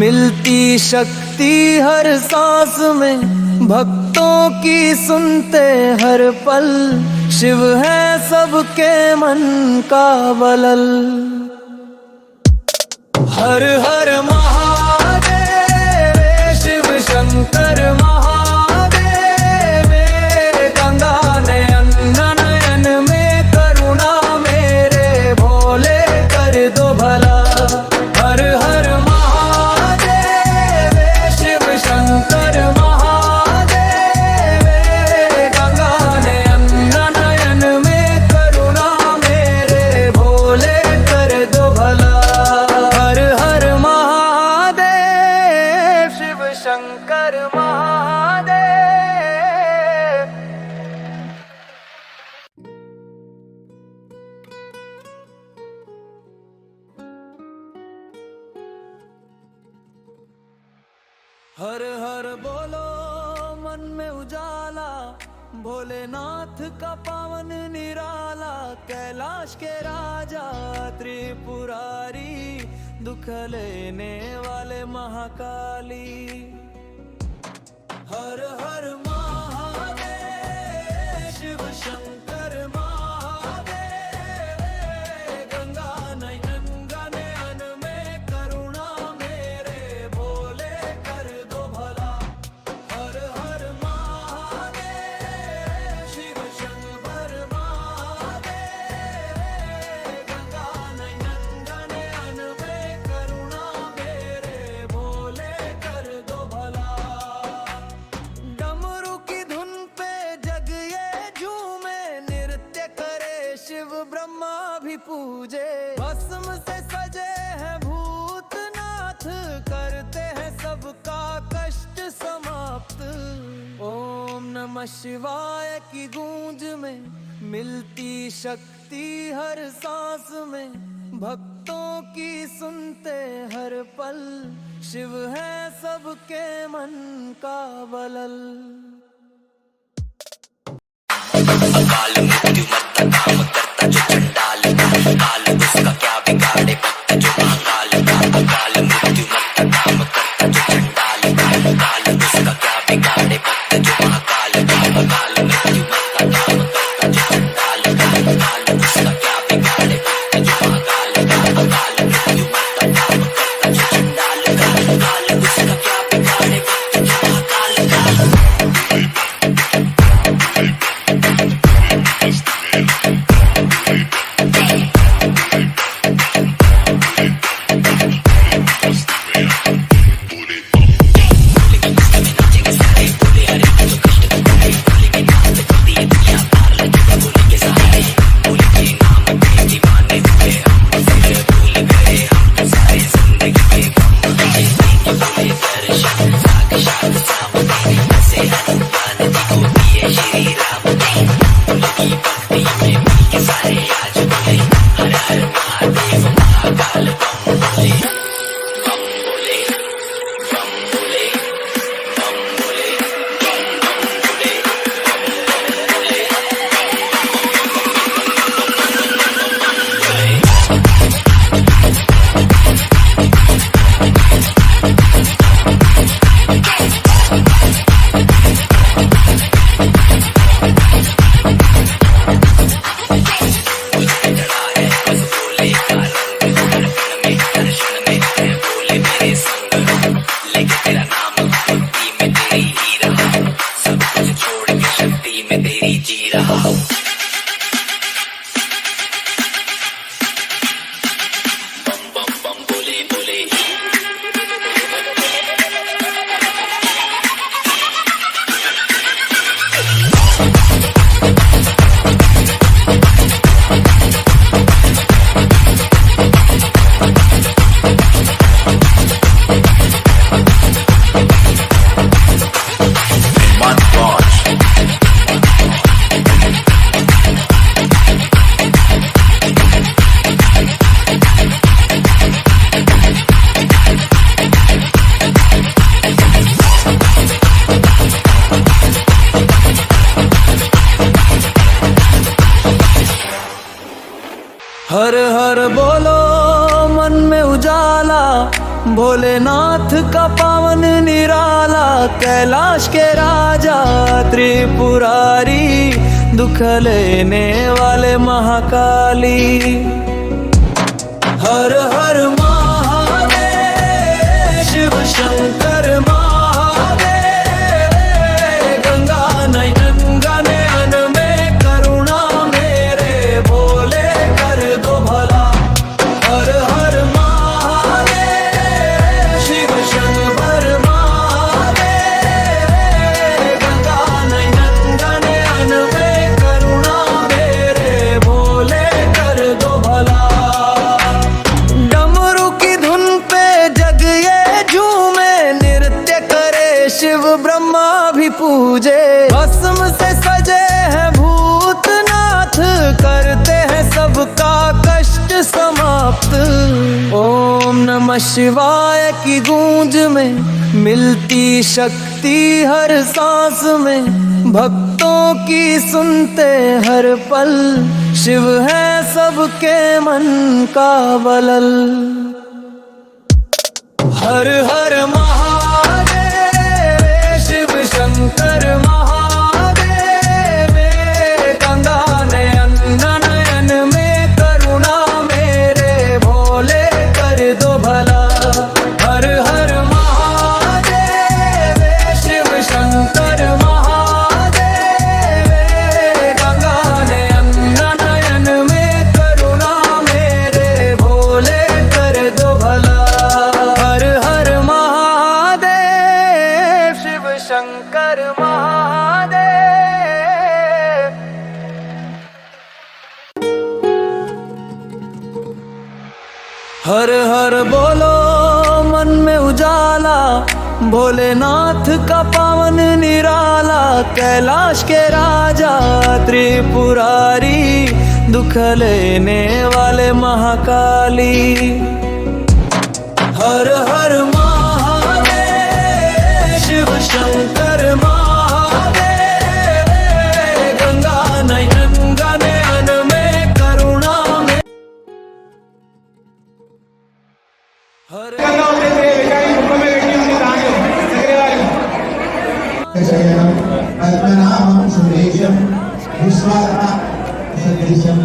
मिलती शक्ति हर सांस में भक्तों की सुनते हर पल शिव है सबके मन का वलल हर हर महादेव शिव शंकर महादेव गंगा नयन नयन में करुणा मेरे भोले कर दो भला। हर हर महादेव शिव शंकर महादेव गंगा नयन नयन में करुणा मेरे भोले कर दो भला। हर हर महादेव शिव शंकर महादेव। हर हर बोलो मन में उजाला, भोलेनाथ का पावन निराला, कैलाश के राजा त्रिपुरारी, दुख लेने वाले महाकाली। हर हर महादेव शिव शंकर महादेव गंगा नयन नयन में करुणा मेरे भोले कर दो भला। हर हर महादेव शिव शंकर महादेव गंगा नयन नयन में करुणा मेरे भोले कर दो भला। डमरू की धुन पे जग ये झूमे, नृत्य करे शिव ब्रह्मा भी पूजे। भस्म से सजे हैं भूतनाथ, करते हैं सबका कष्ट समाप्त। ओम नमः शिवाय की गूंज में मिलती शक्ति हर सांस में, भक्तों की सुनते हर पल, शिव है सबके मन का बलल। अकाल मृत्यु मरता काम करता जो चंडाल का, काल उसका क्या बिगाड़े भक्त जो महाकाल का। अकाल मृत्यु मरता काम करता जो चंडाल का, काल उसका क्या बिगाड़े भक्त जो महाकाल का। अकाल मृत्यु मरता काम करता जो चंडाल का, काल उसका क्या बिगाड़े भक्त जो महाकाल का। अकाल मृत्यु मरता काम करता जो चंडाल का, काल उसका क्या बिगाड़े भक्त जो महाकाल का। हर हर बोलो मन में उजाला, भोलेनाथ का पावन निराला, कैलाश के राजा त्रिपुरारी, दुख लेने वाले महाकाली। हर हर महादेव नमः शिवाय की गूंज में मिलती शक्ति हर सांस में, भक्तों की सुनते हर पल, शिव है सबके मन का बलल। हर हर महादेव शिव शंकर महादेव, गंगा नयन नयन में करुणा मेरे भोले कर दो भला। हर हर महादेव शिव शंकर महादेव, गंगा नयन नयन में करुणा मेरे भोले कर दो भला। हर हर महादेव शिव शंकर महादेव। हर हर बोलो मन में उजाला, भोलेनाथ का पावन निराला, कैलाश के राजा त्रिपुरारी, दुख लेने वाले महाकाली। हर हर महादेव शिव शंकर महादेव, गंगा नयन नयन में करुणा में। हर करना होते थे बेचारी मुख में बैठी होती दांत सगरे वाली। शयनं पद्मनाभं सुरेशं विश्वात्मा सदृशं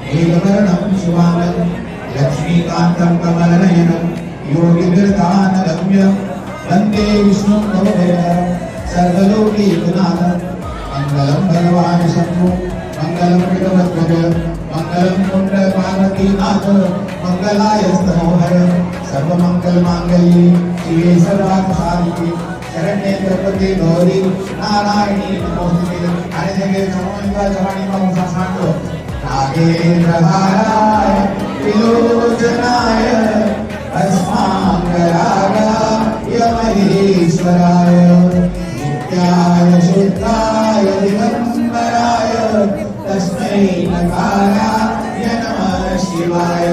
नीलवर्णं शुभांगं लक्ष्मीकान्तं कमलनयनं योगिभिर्ध्यानगम्यं वन्दे विष्णुं भवभयहरं सर्वलोकैकनाथं। मङ्गलं भगवान् शम्भो मङ्गलं कृतवध्वज मङ्गलं कुण्डपार्वतीनाथ मङ्गलायस्तनोहर सर्वमङ्गलमाङ्गल्ये शिवे सर्वार्थसाधिके शरण्ये त्र्यंबके गौरी नारायणी नमोस्तुते। आणि सगळे नमोनिका जवानी माऊसा सांगतो नागेंद्रहाराय त्रिलोचनाय अस्माकरागाय महेश्वराय नित्याय शुद्धाय दिगंबराय तस्मै नकाराय नमः शिवाय।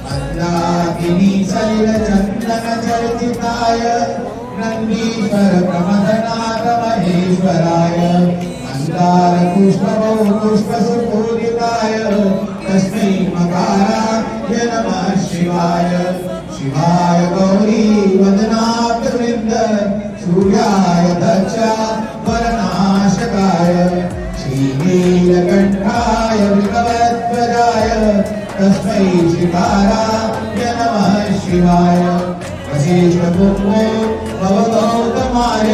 मंदाकिनी सलिलचंदन चर्चिताय नंदीश्वर प्रमथनाथ महेश्वराय मंदार पुष्पौ पुष्पसुपूजिताय तस्मै मकाराय नमः शिवाय। शिवाय गौरी वदनाथ वृंद सूर्याय दक्ष वरनाशकाय श्रीनीलकंठाय विकवध्वजाय तस्मै शिकाराय नमः शिवाय। वशिष्ठपुत्रो भवगौतमाय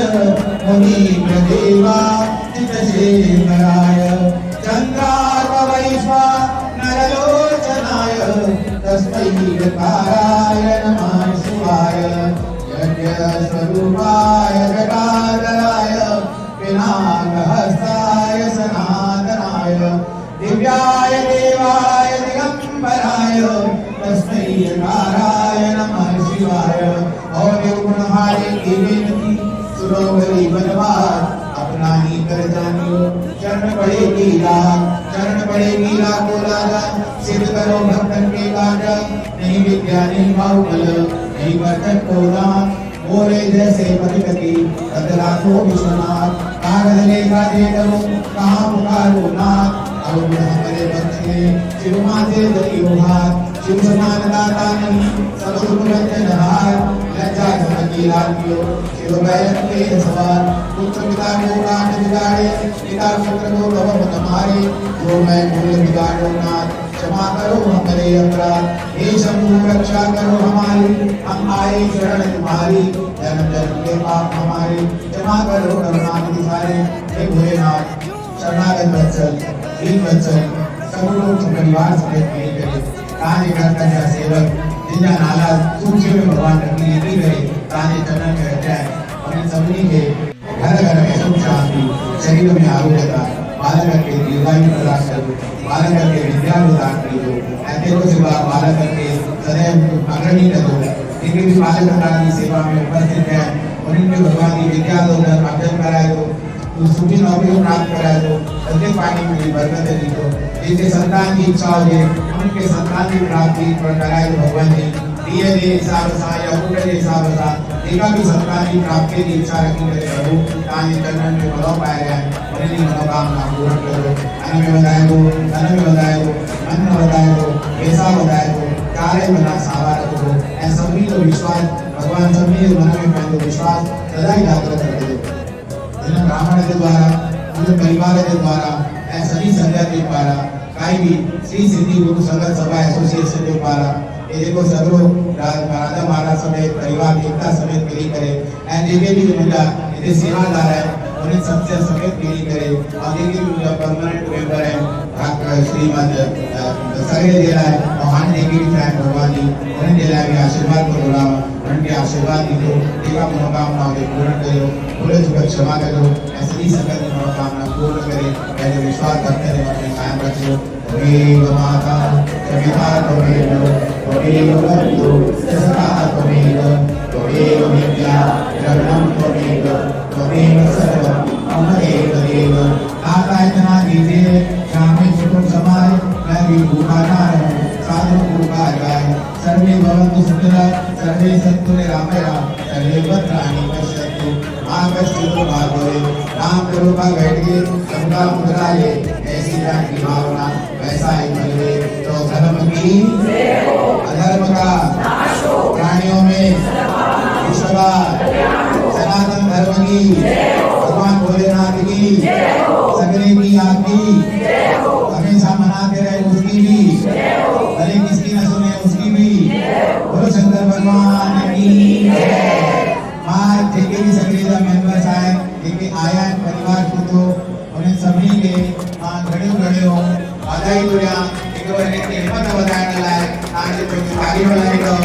मुनीन्द्रदेवा चितशेखराय चन्द्रार्कवैश्वा नरलोचनाय तस्मै नकाराय नमः शिवाय। यज्ञस्वरूपाय जटाधराय पिनाकहस्ताय सनातनाय दिव्याय देवाय दिगंबराय तस्मै नकाराय नमः शिवाय। और गुणहारे की बेनती सुरोवरी बनवार अपना ही कर जानियो। चरण पड़ेगी रात चरण पड़ेगी रातों राजा, सिद्ध करो भक्तन के काजा। नहीं विद्या नहीं बाहुबल नहीं बर्तन को दान, मोरे जैसे पतिपति राखो विश्वनाथ। कागज लेखा दे करो कहाँ पुकारो नाथ, अब हमारे बच्चे शिव माथे दरियो हाथ। शिव समान दाता नहीं सब सुख रंजन हार, लज्जा झमकी लालियो शिव बैरन के सवार। पुत्र पिता को काट बिगाड़े पिता पुत्र को भव मत मारे, जो मैं भूल बिगाड़ो नाथ क्षमा करो हमारे अपराध। हे शंभु रक्षा करो हमारी, हम आए शरण तुम्हारी। जन्म जन्म के पाप हमारे क्षमा करो करुणानिधि सारे। हे भोलेनाथ शरणागत वत्सल दीन वत्सल सब लोग परिवार समेत नहीं करे। ताने करता है सेवक जिनका नाला सूखे में भगवान रखने नहीं करे, ताने चरण में रह जाए। और इन सभी के घर घर में सुख शांति, शरीर में आरोग्यता, बालक के दीर्घायु प्रदान करो, बालक के विद्या प्रदान करो। ऐसे को सेवा बालक के सदैव अग्रणी करो। जिनके भी बालक की सेवा में उपस्थित है उनके भगवान की विद्या दो, अध्ययन कराए दो, सुखी नौकरी प्राप्त कराए दो, धंधे पानी में भी बरकत दी दो। जिनके संतान की इच्छा हो उनके संतान की प्राप्ति कराए दो भगवान जी। दिए जे हिसाब सां या पुट जे हिसाब सां जेका बि सरकार जी प्राप्ति जी इच्छा रखी करे प्रभु तव्हांजे चरणनि में वॾो पाए रहिया आहिनि उन जी मनोकामना पूर्ण कयो अन में वधाए थो धन में वधाए थो मन में वधाए थो पैसा वधाए थो कार्य में ना सावा रखो ऐं सभिनी जो विश्वास भगवान सभिनी जे मन में पंहिंजो विश्वास सदाई जागृत रखे हिन ब्राह्मण जे द्वारा पूरे परिवार के द्वारा ऐं सभी संगत के द्वारा काई भी श्री सिद्धि गुरु संगत सभा एसोसिएशन के द्वारा ये जेको सगरो राजा महाराज समेत परिवार एकता समेत मिली करे ऐं जेके भी मुंहिंजा हिते सेवादार आहिनि उन्हें सबसे समेत मिली करे और जेके भी मुंहिंजा परमानेंट मेंबर आहिनि श्रीमद सगे जे लाइ और हाणे जेके भी आहिनि भगवान जी उन्हनि जे लाइ बि आशीर्वाद थो घुरां उन्हनि खे आशीर्वाद ॾींदो जेका मनोकामना हुजे पूर्ण कयो भुल चुक क्षमा कयो ऐं सॼी संगत जी मनोकामना पूर्ण करे पंहिंजो विश्वास भक्तनि जे मन में कायम रखियो त्वमेव माता सविता त्वमेव त्वमेव बन्धु सखा त्वमेव त्वमेव विद्या द्रविणं त्वमेव त्वमेव सर्वं मम एव देव दाता इतना दीजिए ग्रामे कुटुंब समाज मैं भी भूखा ना रहूं साधु भूखा जाए सर्वे भवन्तु सुखिनः सर्वे सन्तु निरामया सर्वे भद्राणि पश्यन्तु मां कश्चित् भाग्यते राम कृपा बैठ गए सबका मुद्राए ऐसी जान की भावना वैसा ही बने तो धर्म की अधर्म का प्राणियों में विश्वास सनातन धर्म की भगवान भोलेनाथ की सगरे की आपकी हमेशा मनाते रहे उसकी भी भले किसकी न सुने उसकी भी बोलो शंकर भगवान की मां जेके भी सगरे मेंबर्स आए जेके आया परिवार को तो उन्हें सभी के मां घड़ियो वाधाई तुरिया एक बार इनकी हिम्मत वधाइण लाइ तव्हांजे पंहिंजी ताली वधाई अथव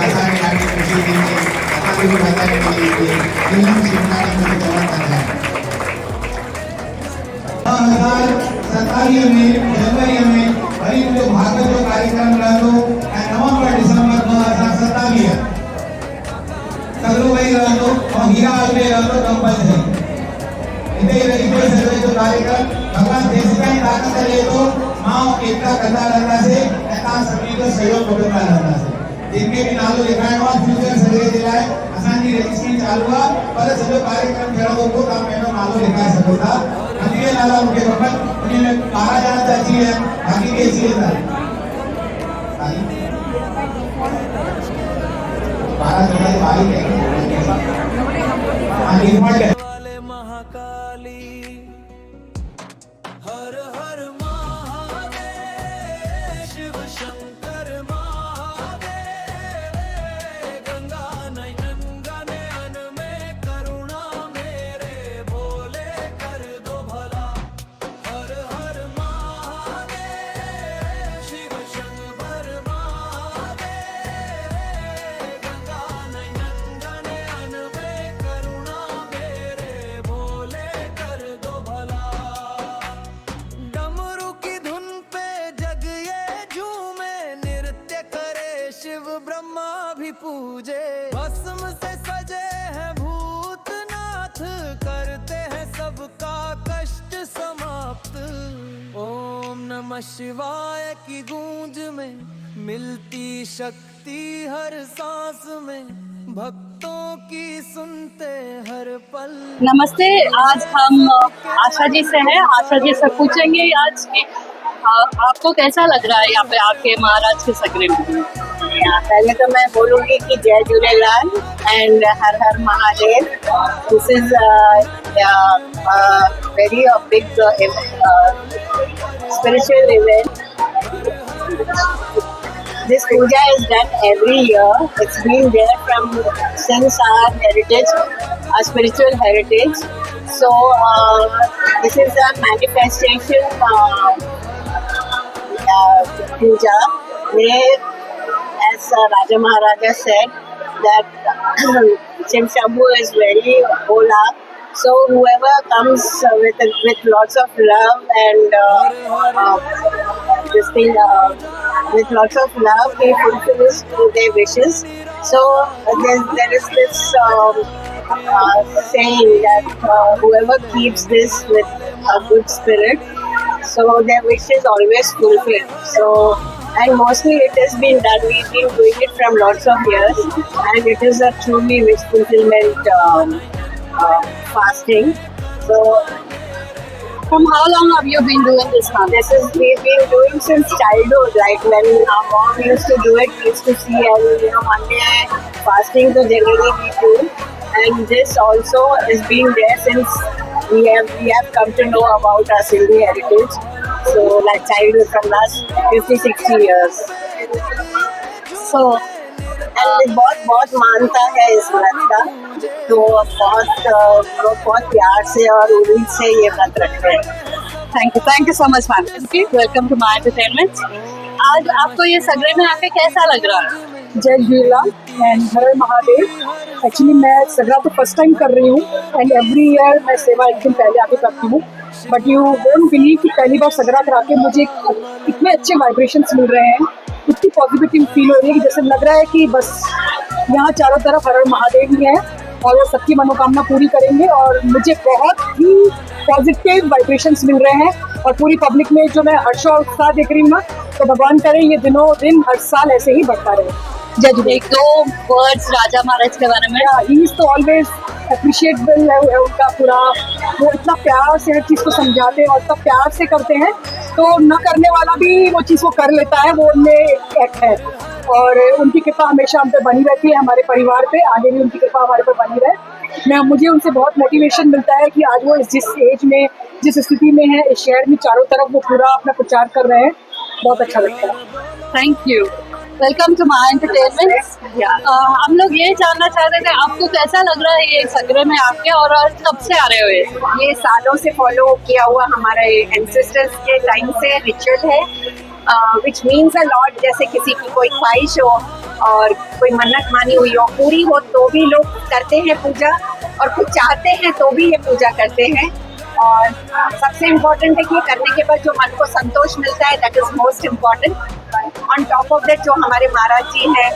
असांखे ॾाढी ख़ुशी थींदी असांखे बि वाधाई मिली नीलम शिवनाणी मुंहिंजी चवण कंदा आहिनि 2027 में जनवरी में वरी मुंहिंजो भाॻ जो कार्यक्रम रहंदो ऐं नवंबर डिसंबर 2027 सगरो वही रहंदो और हीरा में रहंदो कंपलसरी इते रही सगरे जो कार्यक्रम भगवान देश का ही ताकत ले तो मां एकता कंदा रहंदासीं ऐं तव्हां सभिनी जो सहयोग वठंदा रहंदासीं जिनके भी नालो लिखाइणो आहे फ्यूचर सगरे जे लाइ असांजी रजिस्ट्री चालू आहे पर सॼो कार्यक्रम थियण खां पोइ तव्हां पंहिंजो नालो लिखाए सघो था अॼु नाला मूंखे खपनि उन में 12 ॼणा त अची विया आहिनि बाक़ी के अची वेंदा 12 ॼणा बारी वाले महाकाली हर हर महादेव शिव शंकर महादेव गंगा नयन गगन में करुणा मेरे भोले कर दो भला हर हर महादेव शिव शंकर महादेव गंगा नयन गगन में करुणा मेरे भोले कर दो भला डमरू की धुन पे जग ये झूमे नृत्य करे शिव ब्रह्मा भी पूजे भस्म से सजे हैं भूतनाथ करते हैं सबका कष्ट समाप्त ओम नमः शिवाय की गूंज में मिलती शक्ति हर सांस में भक्तों की सुनते हर पल नमस्ते। आज हम आशा जी से हैं। आशा जी से पूछेंगे आज कि आपको कैसा लग रहा है यहाँ पे आके महाराज के सगरे में। पहले तो मैं बोलूँगी कि जय झूलेलाल एंड हर हर Mahadev. This is very big spiritual event. This puja is done every year. It's been there since our heritage, our spiritual heritage. So this is a manifestation puja where, as Raja Maharaja said, that Shiv Shambhu is very hola. So whoever comes with lots of love and with lots of love, he fulfills their wishes. So there is this saying that whoever keeps this with a good spirit, so their wish is always fulfilled. So and mostly it has been done. We've been doing it from lots of years, and it is a truly wish fulfillment fasting. So, From how long have you been doing this, ma'am? we've been doing since childhood. Like when our mom used to do it, we used to see, and Monday fasting so generally we do, and this also has been there since we have come to know about our Sindhi heritage. So like childhood from last 50-60 years. So, and बहुत मानता है इस व्रत का, तो बहुत प्यार से और उम्मीद से ये व्रत रखते हैं। Thank you so much ma'am. Welcome to my entertainment. आज आपको ये सगरे में आके कैसा लग रहा है? जय Jhulelal and her Mahadev. Actually मैं सगरा तो फर्स्ट टाइम कर रही हूँ एंड एवरी ईयर मैं सेवा एक दिन पहले आके करती हूँ, बट यू वोंट बिलीव कि पहली बार सगरा करा के मुझे इतने अच्छे वाइब्रेशंस मिल रहे हैं, इतनी पॉजिटिविटी फील हो रही है कि जैसे लग रहा है कि बस यहाँ चारों तरफ हर महादेव ही है और वो सबकी मनोकामना पूरी करेंगे। और मुझे बहुत ही पॉजिटिव वाइब्रेशंस मिल रहे हैं और पूरी पब्लिक में जो मैं हर्ष और उत्साह देख रही हूँ ना, तो भगवान करे ये दिनों दिन हर साल ऐसे ही बढ़ता रहे। जय झूले। एक दो वर्ड्स राजा महाराज के बारे में। ही इज तो ऑलवेज अप्रिशिएटेबल है उनका पूरा, वो इतना प्यार से हर चीज़ को समझाते हैं और इतना प्यार से करते हैं, तो न करने वाला भी वो चीज़ को कर लेता है, वो उनमें एक है। और उनकी कृपा हमेशा हम पे बनी रहती है, हमारे परिवार पे, आगे भी उनकी कृपा हमारे पे बनी रहे। मुझे उनसे बहुत मोटिवेशन मिलता है कि आज वो जिस एज में, जिस स्थिति में है, इस शहर में चारों तरफ वो पूरा अपना प्रचार कर रहे हैं, बहुत अच्छा लगता है। Thank you. Welcome to my entertainment. हम लोग ये जानना चाहते थे आपको कैसा लग रहा है ये सगरे में आके, और कब से आ रहे हो? ये सालों से फॉलो किया हुआ हमारे एंसेस्टर्स के टाइम से रिचुअल है, विच मीन्स अ लॉट। जैसे किसी की कोई ख्वाहिश हो और कोई मन्नत मानी हुई हो, पूरी हो तो भी लोग करते हैं पूजा, और कुछ चाहते हैं तो भी ये पूजा करते हैं। और सबसे इम्पोर्टेंट है कि करने के बाद जो मन को संतोष मिलता है, that is most important. On top of that जो हमारे महाराज जी हैं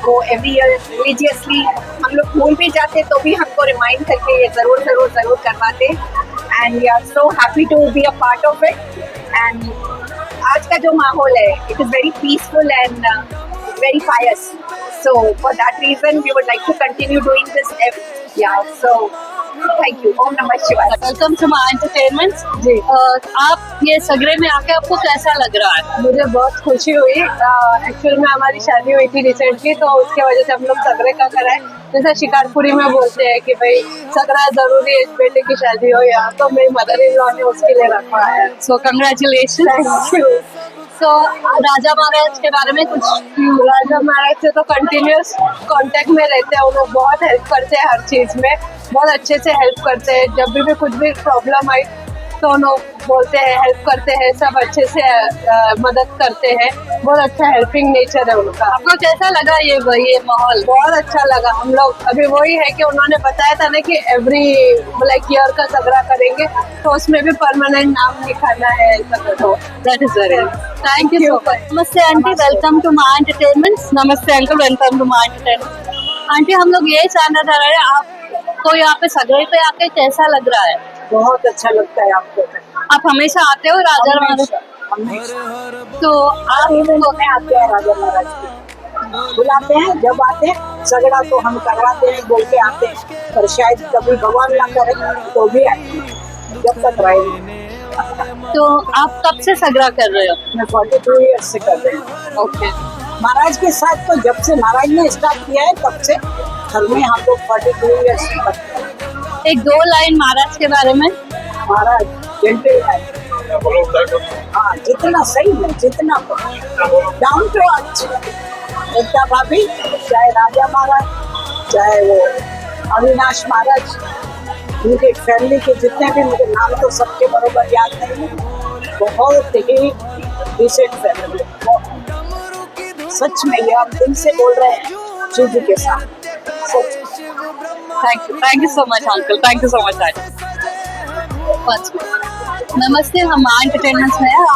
वो एवरी ईयर रिलीजियसली, हम लोग भूल भी जाते तो भी हमको रिमाइंड करके ये ज़रूर ज़रूर ज़रूर करवाते, and we are so happy to be a part of it. And आज का जो माहौल है, it is very peaceful and very pious, so for that reason we would like to continue doing this so thank you। Om Namah Shivaya। Welcome to my entertainment. जी। आप ये सगरे में आके आपको कैसा लग रहा है? मुझे बहुत खुशी हुई। एक्चुअल में हमारी शादी हुई थी रिसेंटली, तो उसके वजह से हम लोग सगरे का कराए। जैसे शिकारपुरी में बोलते हैं कि भाई सगरा जरूरी है, बेटे की शादी हो यहाँ, तो मेरी मदर इन लॉ ने उसके लिए रखा है। So congratulation. Thank you. So राजा महाराज के बारे में कुछ? राजा महाराज से तो कंटिन्यूस कांटेक्ट में रहते हैं, वो लोग बहुत हेल्प करते हैं, हर चीज़ में बहुत अच्छे से हेल्प करते हैं। जब भी कुछ भी प्रॉब्लम आई तो लोग बोलते हैं, हेल्प करते हैं, सब अच्छे से मदद करते हैं। बहुत अच्छा हेल्पिंग नेचर है उनका। आपको कैसा लगा ये माहौल? बहुत अच्छा लगा। हम लोग अभी वही है कि उन्होंने बताया था ना कि एवरी ईयर का सगरा करेंगे, तो उसमें भी परमानेंट नाम लिखाना है। तो that is very thank you so much. नमस्ते aunty, welcome to my entertainment. नमस्ते uncle, welcome to my entertainment. Aunty, हम लोग ये जानना चाह रहे हैं आपको यहाँ पे सगरे पे आके कैसा लग रहा है? बहुत अच्छा लगता है आपको। आप हमेशा आते हो राजा महाराज? तो आप में आते हैं राजा महाराज के, बुलाते हैं, जब आते हैं सगड़ा तो हम करवाते हैं, बोल के आते हैं। पर शायद कभी भगवान ना करे तो भी आते हैं, जब तक रहेंगे। तो आप कब से सगरा कर रहे हो? मैं 42 ईयर्स से कर रही हूँ। ओके। महाराज के साथ तो जब से महाराज ने स्टार्ट किया है तब से घर में हम लोग 42 ईयर्स से करते हैं। एक दो लाइन महाराज के बारे में। महाराज जेंटल है, हाँ, जितना सही है, जितना डाउन टू अर्थ। एकता भाभी, चाहे राजा महाराज, चाहे वो अविनाश महाराज, उनके फैमिली के जितने भी, मुझे नाम तो सबके बरोबर याद नहीं, बहुत ही डिसेंट फैमिली। सच में ये आप दिल से बोल रहे हैं शिव जी के साथ, सच। Thank you so much uncle, thank you so much. नमस्ते, हम एंटरटेनमेंट में हैं।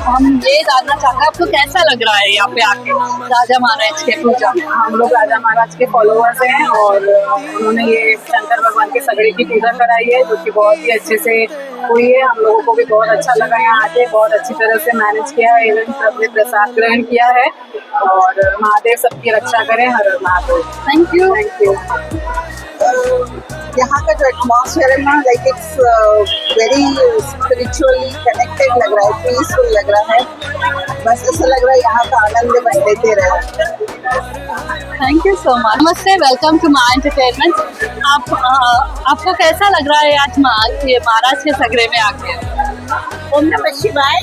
हम ये जानना चाहते हैं आपको कैसा लग रहा है यहाँ पे आके राजा महाराज के पूजा। हम लोग राजा महाराज के फॉलोअर्स हैं और उन्होंने ये शंकर भगवान के सगड़े की पूजा कराई है जो कि बहुत ही अच्छे से हुई है। हम लोगों को भी बहुत अच्छा लगा यहाँ आके, बहुत अच्छी तरह से मैनेज किया है। इवन सबने प्रसाद ग्रहण किया है और महादेव सबकी रक्षा करें। हर हर Mahadev. Thank you. Thank you. यहाँ का जो एटमॉस्फेयर है ना, like it's very spiritually connected लग रहा है, पीसफुल लग रहा है। बस ऐसा लग रहा है यहाँ का आनंद बन लेते रहे। Thank you so much. नमस्ते, वेलकम टू माय एंटरटेनमेंट। आपको कैसा लग रहा है आज ये महाराज के सगड़े में आके? Om Namah Shivaya.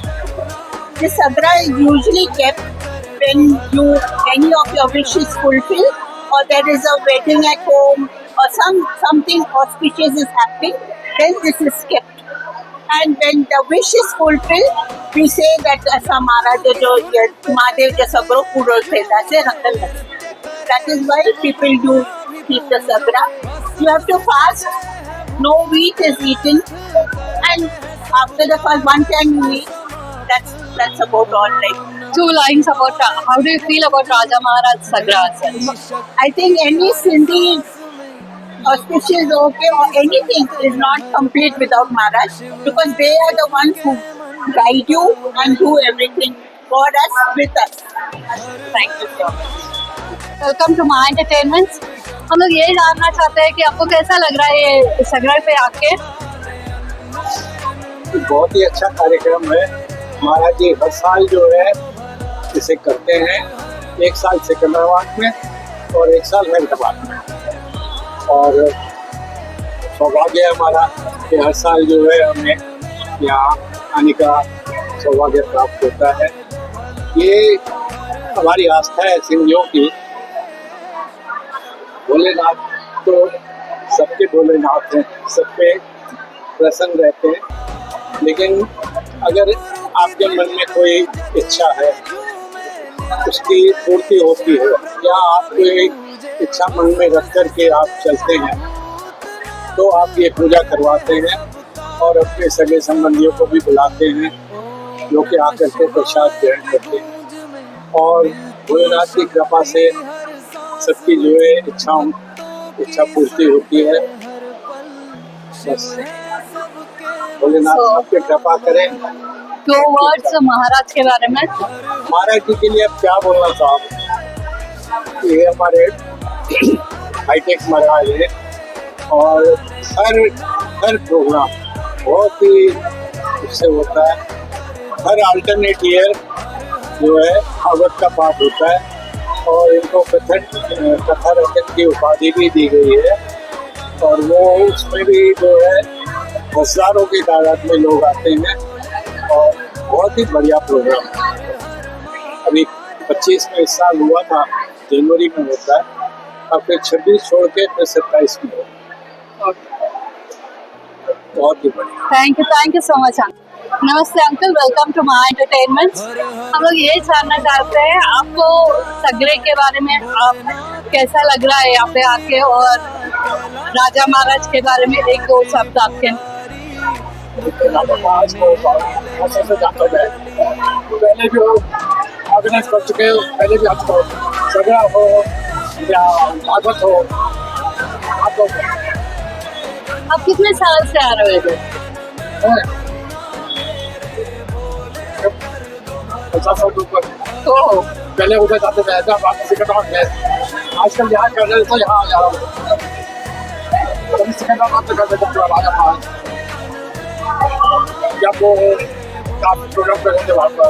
The Sagra is usually kept when any of your wishes fulfill, or there is a wedding at home, or something auspicious is happening. Then this is kept. And when the wish is fulfilled, we say that ऐसा महाराज जो महादेव जो सगरो पूरा थे से रखन। That is why people do keep the Sagra. You have to fast. No wheat is eaten, and after the first one time you eat. That's about all. Like 2 lines about how do you feel about Raja Maharaj Sagra? I think any Sindhi auspicious or anything is not complete without Maharaj, because they are the ones who guide you and do everything for us, with us. Thank you so much. Welcome to my entertainment. हम लोग ये जानना चाहते हैं कि आपको कैसा लग रहा है ये सगड़े पे आके? बहुत ही अच्छा कार्यक्रम है। महाराज जी हर साल जो है इसे करते हैं, 1 साल सिकंदराबाद में और 1 साल हैदराबाद में। और सौभाग्य है हमारा कि हर साल जो है हमें यहाँ आने का सौभाग्य प्राप्त होता है। ये हमारी आस्था है सिंधियों की। भोलेनाथ तो सबके भोलेनाथ हैं, सब पे प्रसन्न रहते हैं। लेकिन अगर आपके मन में कोई इच्छा है, उसकी पूर्ति होती है, या आप कोई इच्छा मन में रख कर के आप चलते हैं, तो आप ये पूजा करवाते हैं और अपने सगे संबंधियों को भी बुलाते हैं, जो कि आकर के प्रसाद ग्रहण करते हैं। और भोलेनाथ की कृपा से सबकी जो है इच्छा पूर्ति होती है। बस भोलेनाथ आपके कृपा करें। 2 वर्ड्स महाराज के बारे में। महाराज जी के लिए अब क्या बोलना साहब, ये हमारे हाईटेक महाराज है और हर प्रोग्राम बहुत ही उससे होता है। हर अल्टरनेट ईयर जो है भागवत का पाठ होता है और इनको कथा रचन की उपाधि भी दी गई है। और वो उसमें भी जो है हजारों की तादाद में लोग आते हैं और बहुत ही बढ़िया प्रोग्राम। अभी 25 में इस साल हुआ था, जनवरी में होता है, और फिर 26 छोड़ के फिर 27 में होता है। बहुत ही बढ़िया। Thank you so much. नमस्ते uncle, welcome to my entertainment. हम लोग ये जानना चाहते हैं आपको सगड़े के बारे में, आप कैसा लग रहा है यहाँ पे आके, और राजा महाराज के बारे में 1-2 शब्द आपके। पहले भी ऑर्गेनाइज कर चुके हो, पहले भी आपको सगड़ा हो या भागवत हो, आप कितने साल से आ रहे हो? 50 साल ऊपर। तो पहले उधर जाते थे हैदराबाद सिकंदराबाद में, आजकल यहाँ कर रहे तो यहाँ आ जा रहा हूँ। कभी सिकंदराबाद से करते थे राजा महाराज, जब वो काफी प्रोग्राम कर रहे थे वहाँ पर।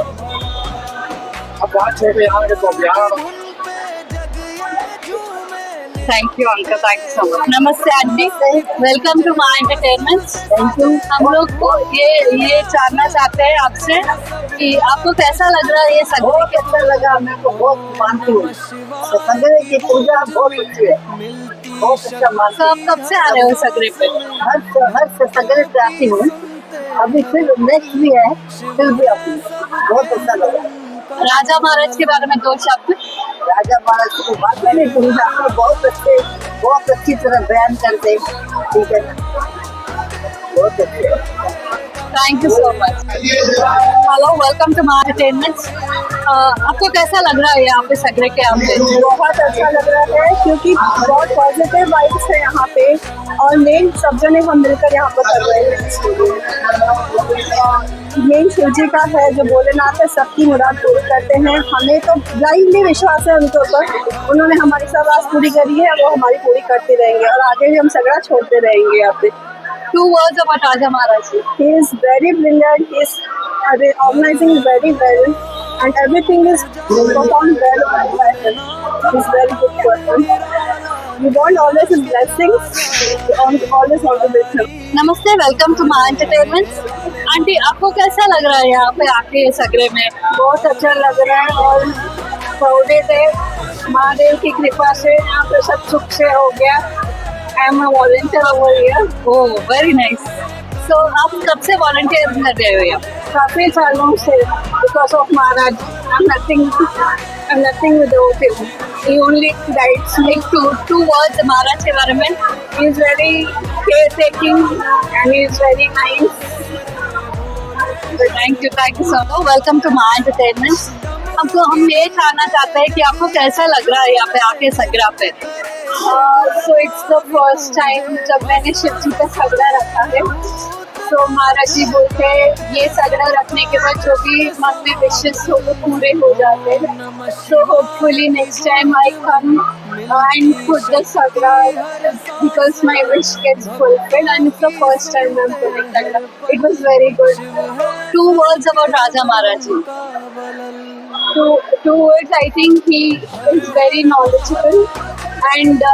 अब वहाँ छोड़ के यहाँ के तो Bihar. Thank you uncle, thank you so much. नमस्ते aunty, welcome to my entertainment. Thank you. हम लोग को ये जानना चाहते हैं आपसे कि आपको कैसा लग रहा है ये सगड़े? कैसा लगा? मैं तो बहुत मानती हूँ, सगरे की पूजा बहुत अच्छी है, बहुत अच्छा मानती तो आप कब से आ रहे हो सगड़े पे? हर सगरे पे आती हूँ। अभी फिर नेक्स्ट भी है, फिर भी आती हूँ। बहुत अच्छा लगा। राजा महाराज के बारे में 2 शब्द। राजा महाराज को बात नहीं पूछा, बहुत अच्छी तरह बयान करते, ठीक है ना, बहुत अच्छे। Thank you so much. Hello, welcome to my entertainments. आपको कैसा लग रहा है यहाँ पे सगरे के यहाँ पे? बहुत अच्छा लग रहा है क्योंकि बहुत पॉजिटिव वाइब्स है यहाँ पे और मेन सब जने हम मिलकर यहाँ पर कर रहे हैं। मेन शिव जी का है जो भोलेनाथ है, सबकी मुराद पूरी करते हैं। हमें तो ब्लाइंडली विश्वास है उनके ऊपर, उन्होंने हमारी सब आस पूरी करी है, वो हमारी पूरी करते रहेंगे और आगे भी हम सगड़ा छोड़ते रहेंगे यहाँ पे। 2 words about Raja Maharaj ji. He is very brilliant. He is organizing very well, and everything is performed well by him. He is very good person. We want always his blessings. We always want to bless him. नमस्ते, welcome to my entertainments. Aunty, आपको कैसा लग रहा है यहाँ पे आके सगरे में? बहुत अच्छा लग रहा है और क्राउडेड है। महादेव की कृपा से यहाँ पे सब सुख से हो गया। I am a volunteer over here. Oh, very nice. So आप कब से वॉलंटियर कर रहे हो यहाँ? काफी सालों से, because of Maharaj. I'm nothing without him. He only guides me. Two words महाराज के बारे में। He is very caretaking and he is very nice. Thank you so much. Welcome to my entertainments. आपको हम ये जानना चाहते हैं कि आपको कैसा लग रहा है यहाँ पे आके सगरा पे? So it's the first time जब मैंने शिव जी का सगड़ा रखा है। तो महाराज जी बोलते हैं ये सगड़ा रखने के बाद जो भी मन में विशेष हो वो पूरे हो जाते हैं। So hopefully next time I come and put the sagra because my wish gets fulfilled, and it's the first time I'm putting sagra. It was very good. 2 words about Raja Maharaj ji. Two words, I think he is very knowledgeable, and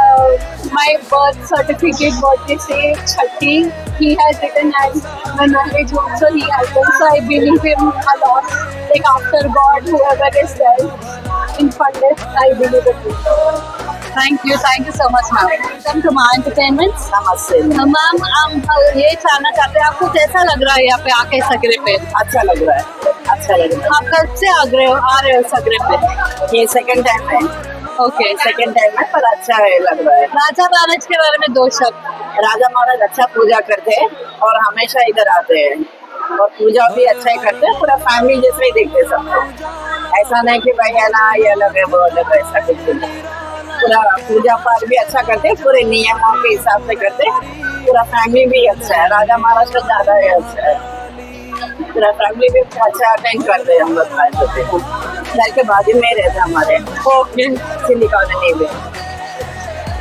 my birth certificate, what they say, Chatti, he has written as my marriage also he has done, so I believe him a lot. Like after God, whoever is there in Pandit, I believe in him. Thank you so much ma'am. Welcome to my entertainments. नमस्ते ma'am, हम ये जानना चाहते हैं आपको कैसा लग रहा है यहाँ पे आके सगरे पे? अच्छा लग रहा है, अच्छा लग रहा आप कब से आ रहे हो सगरे पे? है। ये सेकंड टाइम है, ओके। सेकंड टाइम है पर अच्छा है लग रहा है। राजा महाराज के बारे में 2 शब्द। राजा महाराज अच्छा पूजा करते हैं और हमेशा इधर आते हैं और पूजा भी अच्छा ही करते हैं, पूरा फैमिली जैसे ही देखते सबको। ऐसा नहीं कि भाई है ना ये अलग है वो अलग है, ऐसा कुछ नहीं। पूरा पूजा पाठ भी अच्छा करते हैं, पूरे नियमों के हिसाब से करते हैं। पूरा फैमिली भी अच्छा है, राजा महाराज का ज्यादा है अच्छा है। पूरा फैमिली भी अच्छा अटेंड करते हैं हम लोग। घर के बाजू में रहते हमारे, ओके। सिली कॉलोनी में।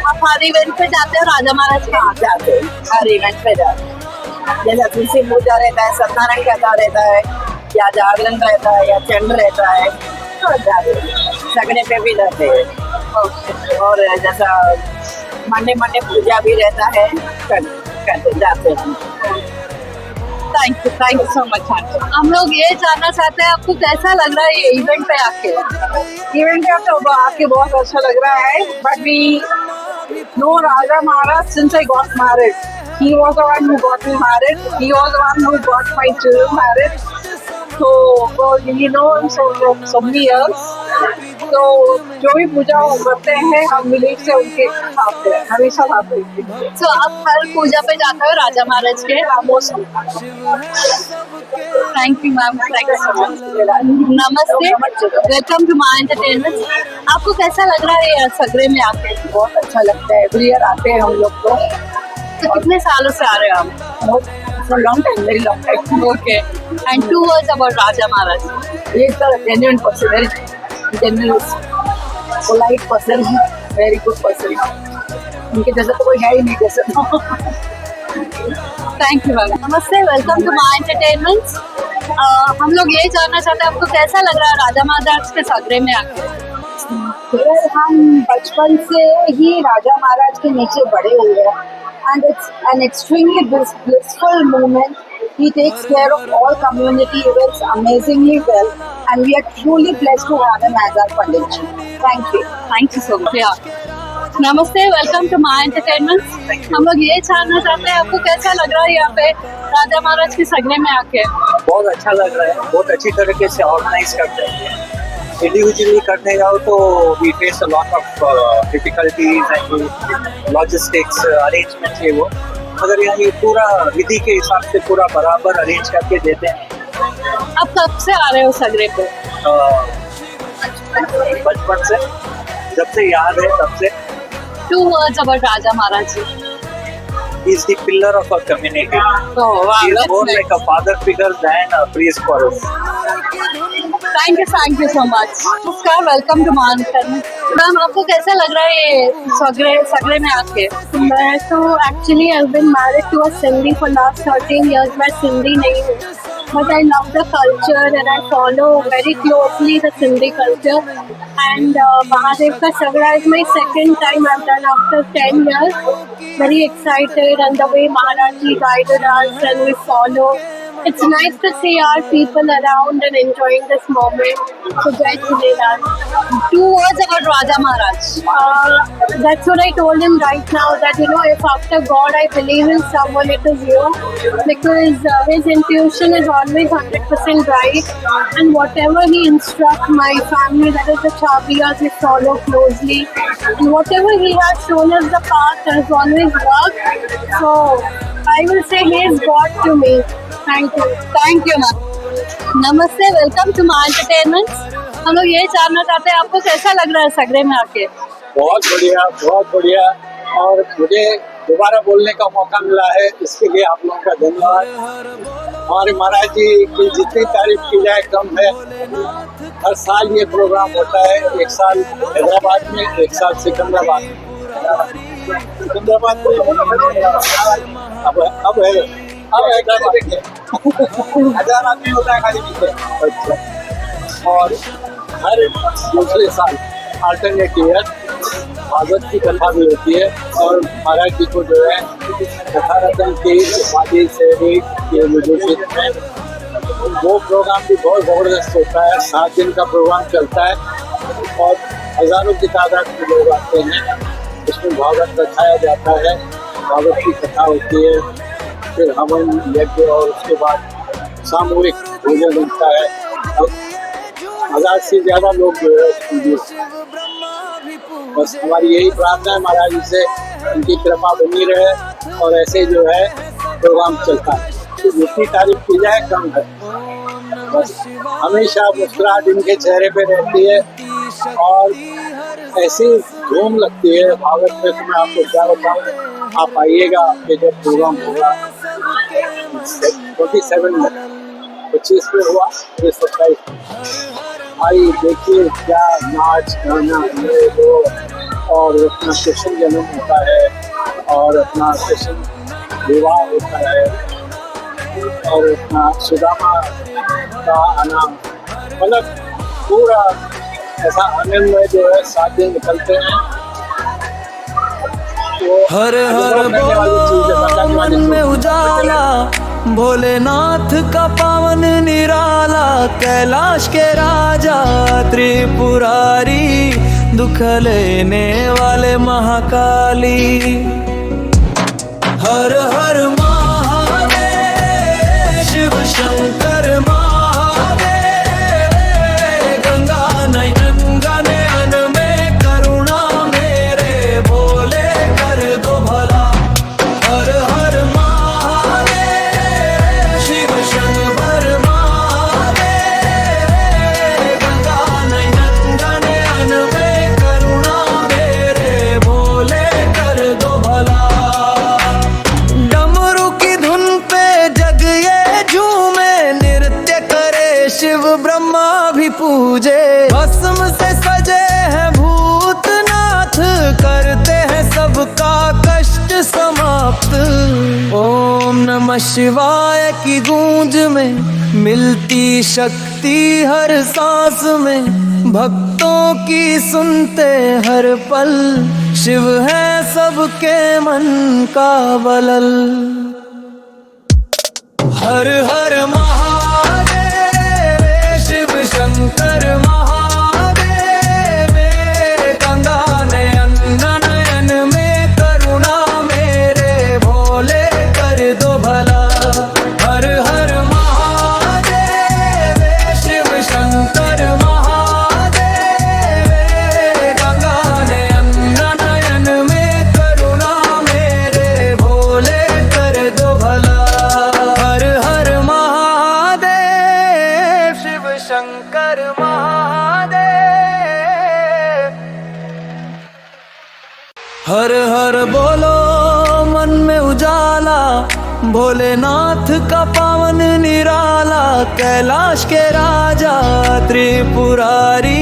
आप हर इवेंट पे जाते हो राजा महाराज के? हाँ जाते हैं, हर इवेंट पे जाते हैं। जैसा तुलसी पूजा रहता है, सत्यनारायण कथा रहता है, या जागरण रहता है, या चंड रहता है, तो जाते हैं। सगड़े पे भी जाते हैं। और जैसा मंडे पूजा भी रहता है, करते जाते हैं। Thank you so much. हम लोग ये जानना चाहते हैं आपको कैसा लग रहा है ये इवेंट पे आके? इवेंट का तो आके बहुत अच्छा लग रहा है, but we know Raja Maharaj since I got married. He was the one who got me married. He was the one who got my children married. So we know him so many years. तो जो भी पूजा वो करते हैं हम मिली से उनके साथ हैं, हमेशा साथ हैं। तो आप हर पूजा पे जाते हो राजा महाराज के? Thank you ma'am, thank you so much. नमस्ते, वेलकम टू माय एंटरटेनमेंट। आपको कैसा लग रहा है यार सगरे में आके? बहुत अच्छा लगता है, एवरी ईयर आते हैं हम लोग को। तो कितने सालों से आ रहे हो आप? Long time, very long time. Okay. And 2 words about राजा महाराज। ये तो genuine person, very genuine, polite person, very good person. उनके जैसा तो कोई है ही नहीं जैसा। Thank you ma'am. नमस्ते, वेलकम टू माय एंटरटेनमेंट। हम लोग ये जानना चाहते हैं आपको कैसा लग रहा है राजा महाराज के सगरे में आके? हम बचपन से ही राजा महाराज के नीचे बड़े हुए हैं, and it's an extremely blissful moment. He takes care of all community events amazingly well, and we are truly blessed to have him as our Pandit. Thank you so much. नमस्ते, वेलकम टू माय एंटरटेनमेंट। हम लोग ये जानना चाहते हैं आपको कैसा लग रहा है यहाँ पे राजा महाराज के सगरे में आके? बहुत अच्छा लग रहा है, बहुत अच्छी तरीके से ऑर्गेनाइज करते हैं। इंडिविजुअली करने जाओ तो we face a lot of difficulties and logistics arrangements ये वो, मगर यहाँ ये पूरा विधि के हिसाब से पूरा बराबर अरेंज करके देते हैं। आप कब से आ रहे हो सगरे पे? बचपन से, जब से याद है तब से। 2 words about Raja Maharaj ji. He is the pillar of our community. Oh wow, He is that's more nice. like a father figure than a priest for us. Thank you so much. नमस्कार, welcome to महानकर। Ma'am, आपको कैसा लग रहा है ये सगरे में आके? मैं तो actually I have been married to a Sindhi for last 13 years। मैं सिंधी नहीं हूँ, but I love the culture and I follow very closely the Sindhi culture. And Mahadev ka Sagra is my second time I've done after 10 years. Very excited, and the way Maharaj ji guided us and we follow. It's nice to see our people around and enjoying this moment. So Jai Jhulelal. 2 words about Raja Maharaj. That's what I told him right now, that if after God I believe in someone, it is you, because his intuition is always 100% right, and whatever he instructs my family, that is the Chabiyas, we follow closely, and whatever he has shown us the path has always worked. So I will say he is God to me. Thank you ma'am. नमस्ते, welcome to my entertainment. हम लोग यही जानना चाहते हैं, आपको कैसा लग रहा है सगरे में आके? बहुत बढ़िया, बहुत बढ़िया। और मुझे दोबारा बोलने का मौका मिला है, इसके लिए आप लोगों का धन्यवाद। हमारे महाराज जी की जितनी तारीफ की जाए कम है। हर साल ये प्रोग्राम होता है, एक साल हैदराबाद में, एक साल सिकंदराबाद में। सिकंदराबाद अब हजार आदमी होता है खाली पीछे। अच्छा। और हर दूसरे साल अल्टरनेट ईयर भागवत की कथा भी होती है, और महाराज जी को जो है कथा रत्न की उपाधि से भी ये विभूषित है। वो प्रोग्राम भी बहुत ज़बरदस्त होता है। 7 दिन का प्रोग्राम चलता है और हज़ारों की तादाद में लोग आते हैं। इसमें भागवत रखाया जाता है, भागवत की कथा होती है, फिर हवन यज्ञ, और उसके बाद सामूहिक भोजन होता है। 1000 से ज़्यादा लोग जो है, बस हमारी यही प्रार्थना है महाराज जी से, उनकी कृपा बनी रहे और ऐसे जो है प्रोग्राम चलता है। जितनी तारीफ की जाए कम है। बस हमेशा मुस्कुराहट इनके चेहरे पे रहती है और ऐसी धूम लगती है भागवत में। तो मैं आपको क्या बताऊँ, आप आइएगा कि जब प्रोग्राम होगा 47 में, 25 में हुआ, 27 आई देखिए क्या नाच गाना है वो, और अपना कृष्ण जन्म होता है, और अपना कृष्ण विवाह होता है, और अपना सुदामा का आना, मतलब पूरा ऐसा आनंद में जो है 7 दिन निकलते हैं। हर हर बोल मन में उजाला, भोलेनाथ का पावन निराला, कैलाश के राजा त्रिपुरारी, दुख लेने वाले महाकाली। हर हर महादेव, शिव शंकर महादेव, गंगा नयन गनयन में करुणा मेरे भोले कर दो भला। हर हर महादेव, शिव शंकर महादेव, गंगा नयन गनयन में करुणा मेरे भोले कर दो भला। डमरू की धुन पे जग ये झूमे, नृत्य करे शिव ब्रह्मा भी पूजे, भस्म से सजे हैं भूतनाथ, करते हैं सबका कष्ट समाप्त। ओम नमः शिवाय की गूंज में मिलती शक्ति हर सांस में, भक्तों की सुनते हर पल, शिव है सबके मन का बलल। हर हर महादेव, शिव शंकर महादेव, गंगा नयन नयन में करुणा मेरे भोले कर दो भला। हर हर महादेव, शिव शंकर महादेव, गंगा नयन नयन में करुणा मेरे भोले हर हर बोलो मन में उजाला, भोलेनाथ का पावन निराला, कैलाश के राजा त्रिपुरारी,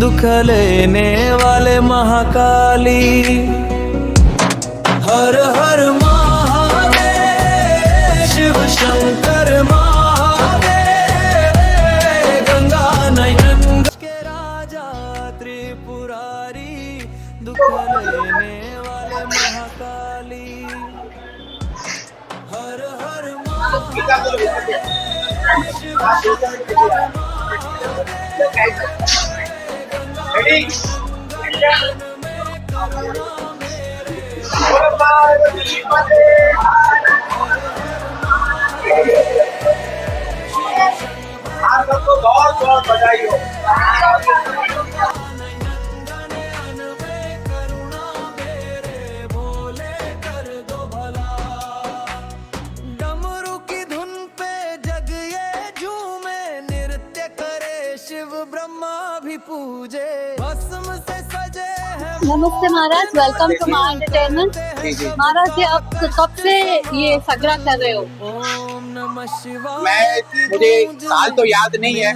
दुख लेने वाले महाकाली। हर हर महादेव, शिव शंकर महादेव, गंगा नयन के राजा त्रिपुरारी, दुख लेने वाले महाकाली। हर हर आप सबको बहुत बहुत बधाई हो। डमरू की धुन पे जग ये झूमे, नृत्य करे शिव ब्रह्मा भी पूजे, भस्म से सजे हैं। नमस्ते महाराज, वेलकम टू माय एंटरटेनमेंट। महाराज जी आप कब से ये सगरा कर रहे हो? ओम नमः शिवाय। मुझे साल तो याद नहीं है,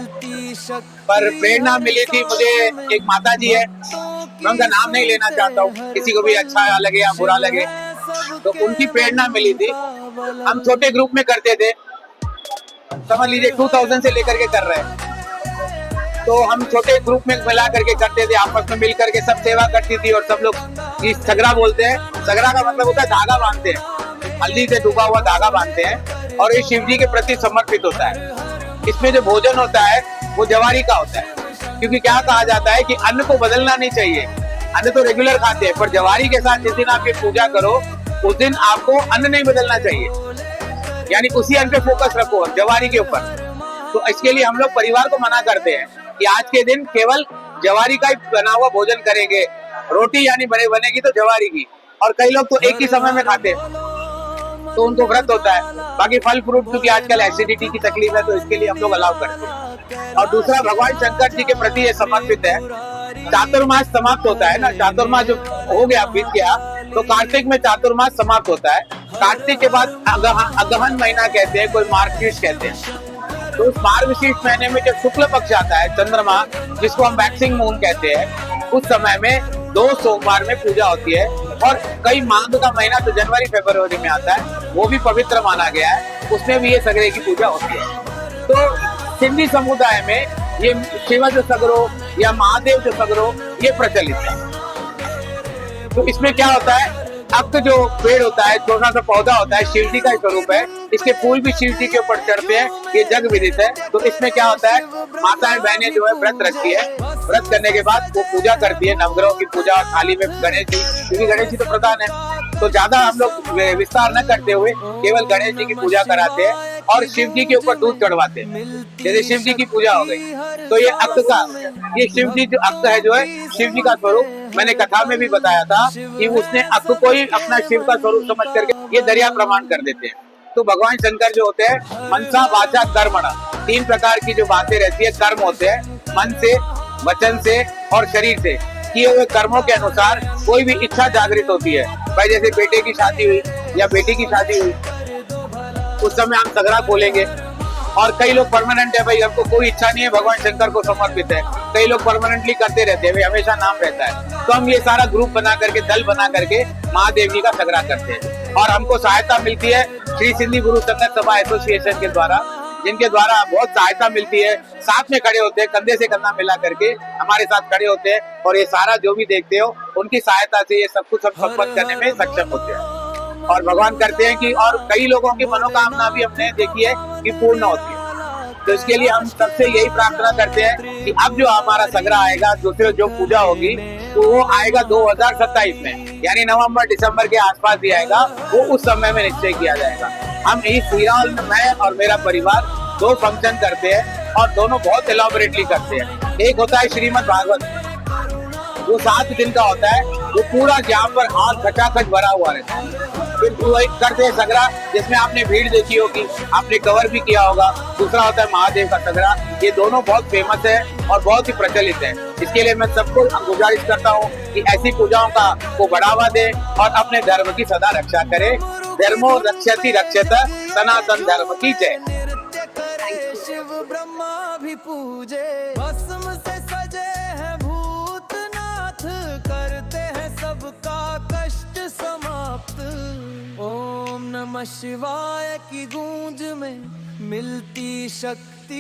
पर प्रेरणा मिली थी मुझे। एक माता जी है, मैं उनका नाम नहीं लेना चाहता हूँ, किसी को भी अच्छा लगे या बुरा लगे, तो उनकी प्रेरणा मिली थी। हम छोटे ग्रुप में करते थे, समझ लीजिए 2000 से लेकर के कर रहे हैं। तो हम छोटे ग्रुप में मिला करके करते थे, आपस में मिल करके सब सेवा करती थी। और सब लोग सगरा बोलते हैं, सगरा का मतलब होता है धागा बांधते हैं, हल्दी से डूबा हुआ धागा बांधते हैं, और ये शिव जी के प्रति समर्पित होता है। इसमें जो भोजन होता है वो जवारी का होता है, क्योंकि क्या कहा जाता है कि अन्न को बदलना नहीं चाहिए। अन्न तो रेगुलर खाते हैं, पर जवारी के साथ जिस दिन आप ये पूजा करो उस दिन आपको अन्न नहीं बदलना चाहिए, यानी उसी अन्न पे फोकस रखो, जवारी के ऊपर। तो इसके लिए हम लोग परिवार को मना करते हैं कि आज के दिन केवल जवारी का ही बना हुआ भोजन करेंगे, रोटी यानी बनेगी तो जवारी की। और कई लोग तो एक ही समय में खाते हैं, तो उनको व्रत होता है। बाकी फल फ्रूट क्योंकि आजकल एसिडिटी की तकलीफ है, तो इसके लिए हम लोग अलाउ करते हैं। और दूसरा, भगवान शंकर जी के प्रति ये समर्पित है। चातुर्मास समाप्त होता है ना, चातुर्मास जो हो गया, बीत गया, तो कार्तिक में चातुर्मास समाप्त होता है। कार्तिक के बाद अगहन महीना कहते हैं, कोई मार्गशीर्ष कहते हैं। तो उस मार्गशीर्ष महीने में जब शुक्ल पक्ष आता है, चंद्रमा जिसको हम वैक्सिंग मून कहते हैं, उस समय में 2 सोमवार में पूजा होती है। और कई माघ का महीना तो जनवरी फरवरी में आता है, वो भी पवित्र माना गया है, उसमें भी ये सगरे की पूजा होती है। तो सिंधी समुदाय में ये शिव जो सगरो या महादेव जो सगरो ये प्रचलित है। तो इसमें क्या होता है, अक्त जो पेड़ होता है, छोटा सा पौधा होता है, शिव जी का स्वरूप है, इसके फूल भी शिव जी के ऊपर चढ़ते हैं, ये जग विदित है। तो इसमें क्या होता है, माताएं बहनें जो है व्रत रखती है, व्रत करने के बाद वो पूजा करती है, नवग्रहों की पूजा, थाली में गणेश जी, क्योंकि गणेश जी तो प्रधान है, तो ज्यादा हम लोग विस्तार न करते हुए केवल गणेश जी की पूजा कराते हैं और शिव जी के ऊपर दूध चढ़वाते हैं, जैसे शिव जी की पूजा हो गई। तो ये अक्त का, ये शिव जी जो अक्त है, जो है शिव जी का स्वरूप, मैंने कथा में भी बताया था कि उसने अक्त को ही अपना शिव का स्वरूप समझ करके ये दरिया प्रमाण कर देते हैं। तो भगवान शंकर जो होते हैं, मनसा वाचा कर्मणा, 3 प्रकार की जो बातें रहती है, कर्म होते हैं, मन से, वचन से और शरीर से किए हुए कर्मों के अनुसार कोई भी इच्छा जागृत होती है। भाई जैसे बेटे की शादी हुई या बेटी की शादी हुई, उस समय हम सगरा खोलेंगे। और कई लोग परमानेंट है, भाई हमको कोई इच्छा नहीं है, भगवान शंकर को समर्पित है, कई लोग परमानेंटली करते रहते हैं, भाई हमेशा नाम रहता है। तो हम ये सारा ग्रुप बना करके, दल बना करके महादेव जी का सगरा करते हैं। और हमको सहायता मिलती है श्री सिंधी गुरु संगत सभा एसोसिएशन के द्वारा, जिनके द्वारा बहुत सहायता मिलती है। साथ में खड़े होते हैं, कंधे से कंधा मिला करके हमारे साथ खड़े होते हैं, और ये सारा जो भी देखते हो उनकी सहायता से ये सब कुछ हम संपन्न करने में सक्षम होते हैं। और भगवान करते हैं कि, और कई लोगों की मनोकामना भी हमने देखी है कि पूर्ण होती है। तो इसके लिए हम सबसे यही प्रार्थना करते हैं कि अब जो हमारा सगरा आएगा, दूसरे जो पूजा होगी, तो वो आएगा 2027 में, यानी नवंबर दिसंबर के आसपास ही आएगा, वो उस समय में निश्चय किया जाएगा। हम इस सीरियल में मैं और मेरा परिवार 2 फंक्शन करते हैं, और दोनों बहुत एलॉबरेटली करते हैं। एक होता है श्रीमद् भागवत, वो 7 दिन का होता है, वो पूरा जहाँ पर हाथ खचाखच भरा हुआ रहता है। फिर वही करते हैं सगरा, जिसमें आपने भीड़ देखी होगी, आपने कवर भी किया होगा। दूसरा होता है महादेव का सगरा। ये दोनों बहुत फेमस है और बहुत ही प्रचलित है। इसके लिए मैं सबको गुजारिश करता हूँ कि ऐसी पूजाओं को बढ़ावा दे और अपने धर्म की सदा रक्षा करे। धर्मो रक्षति रक्षत, सनातन धर्म की जय। नृत्य करे शिव ब्रह्मा भी पूजे, भस्म से सजे हैं भूतनाथ, करते हैं सबका कष्ट समाप्त। ओम नमः शिवाय की गूंज में मिलती शक्ति।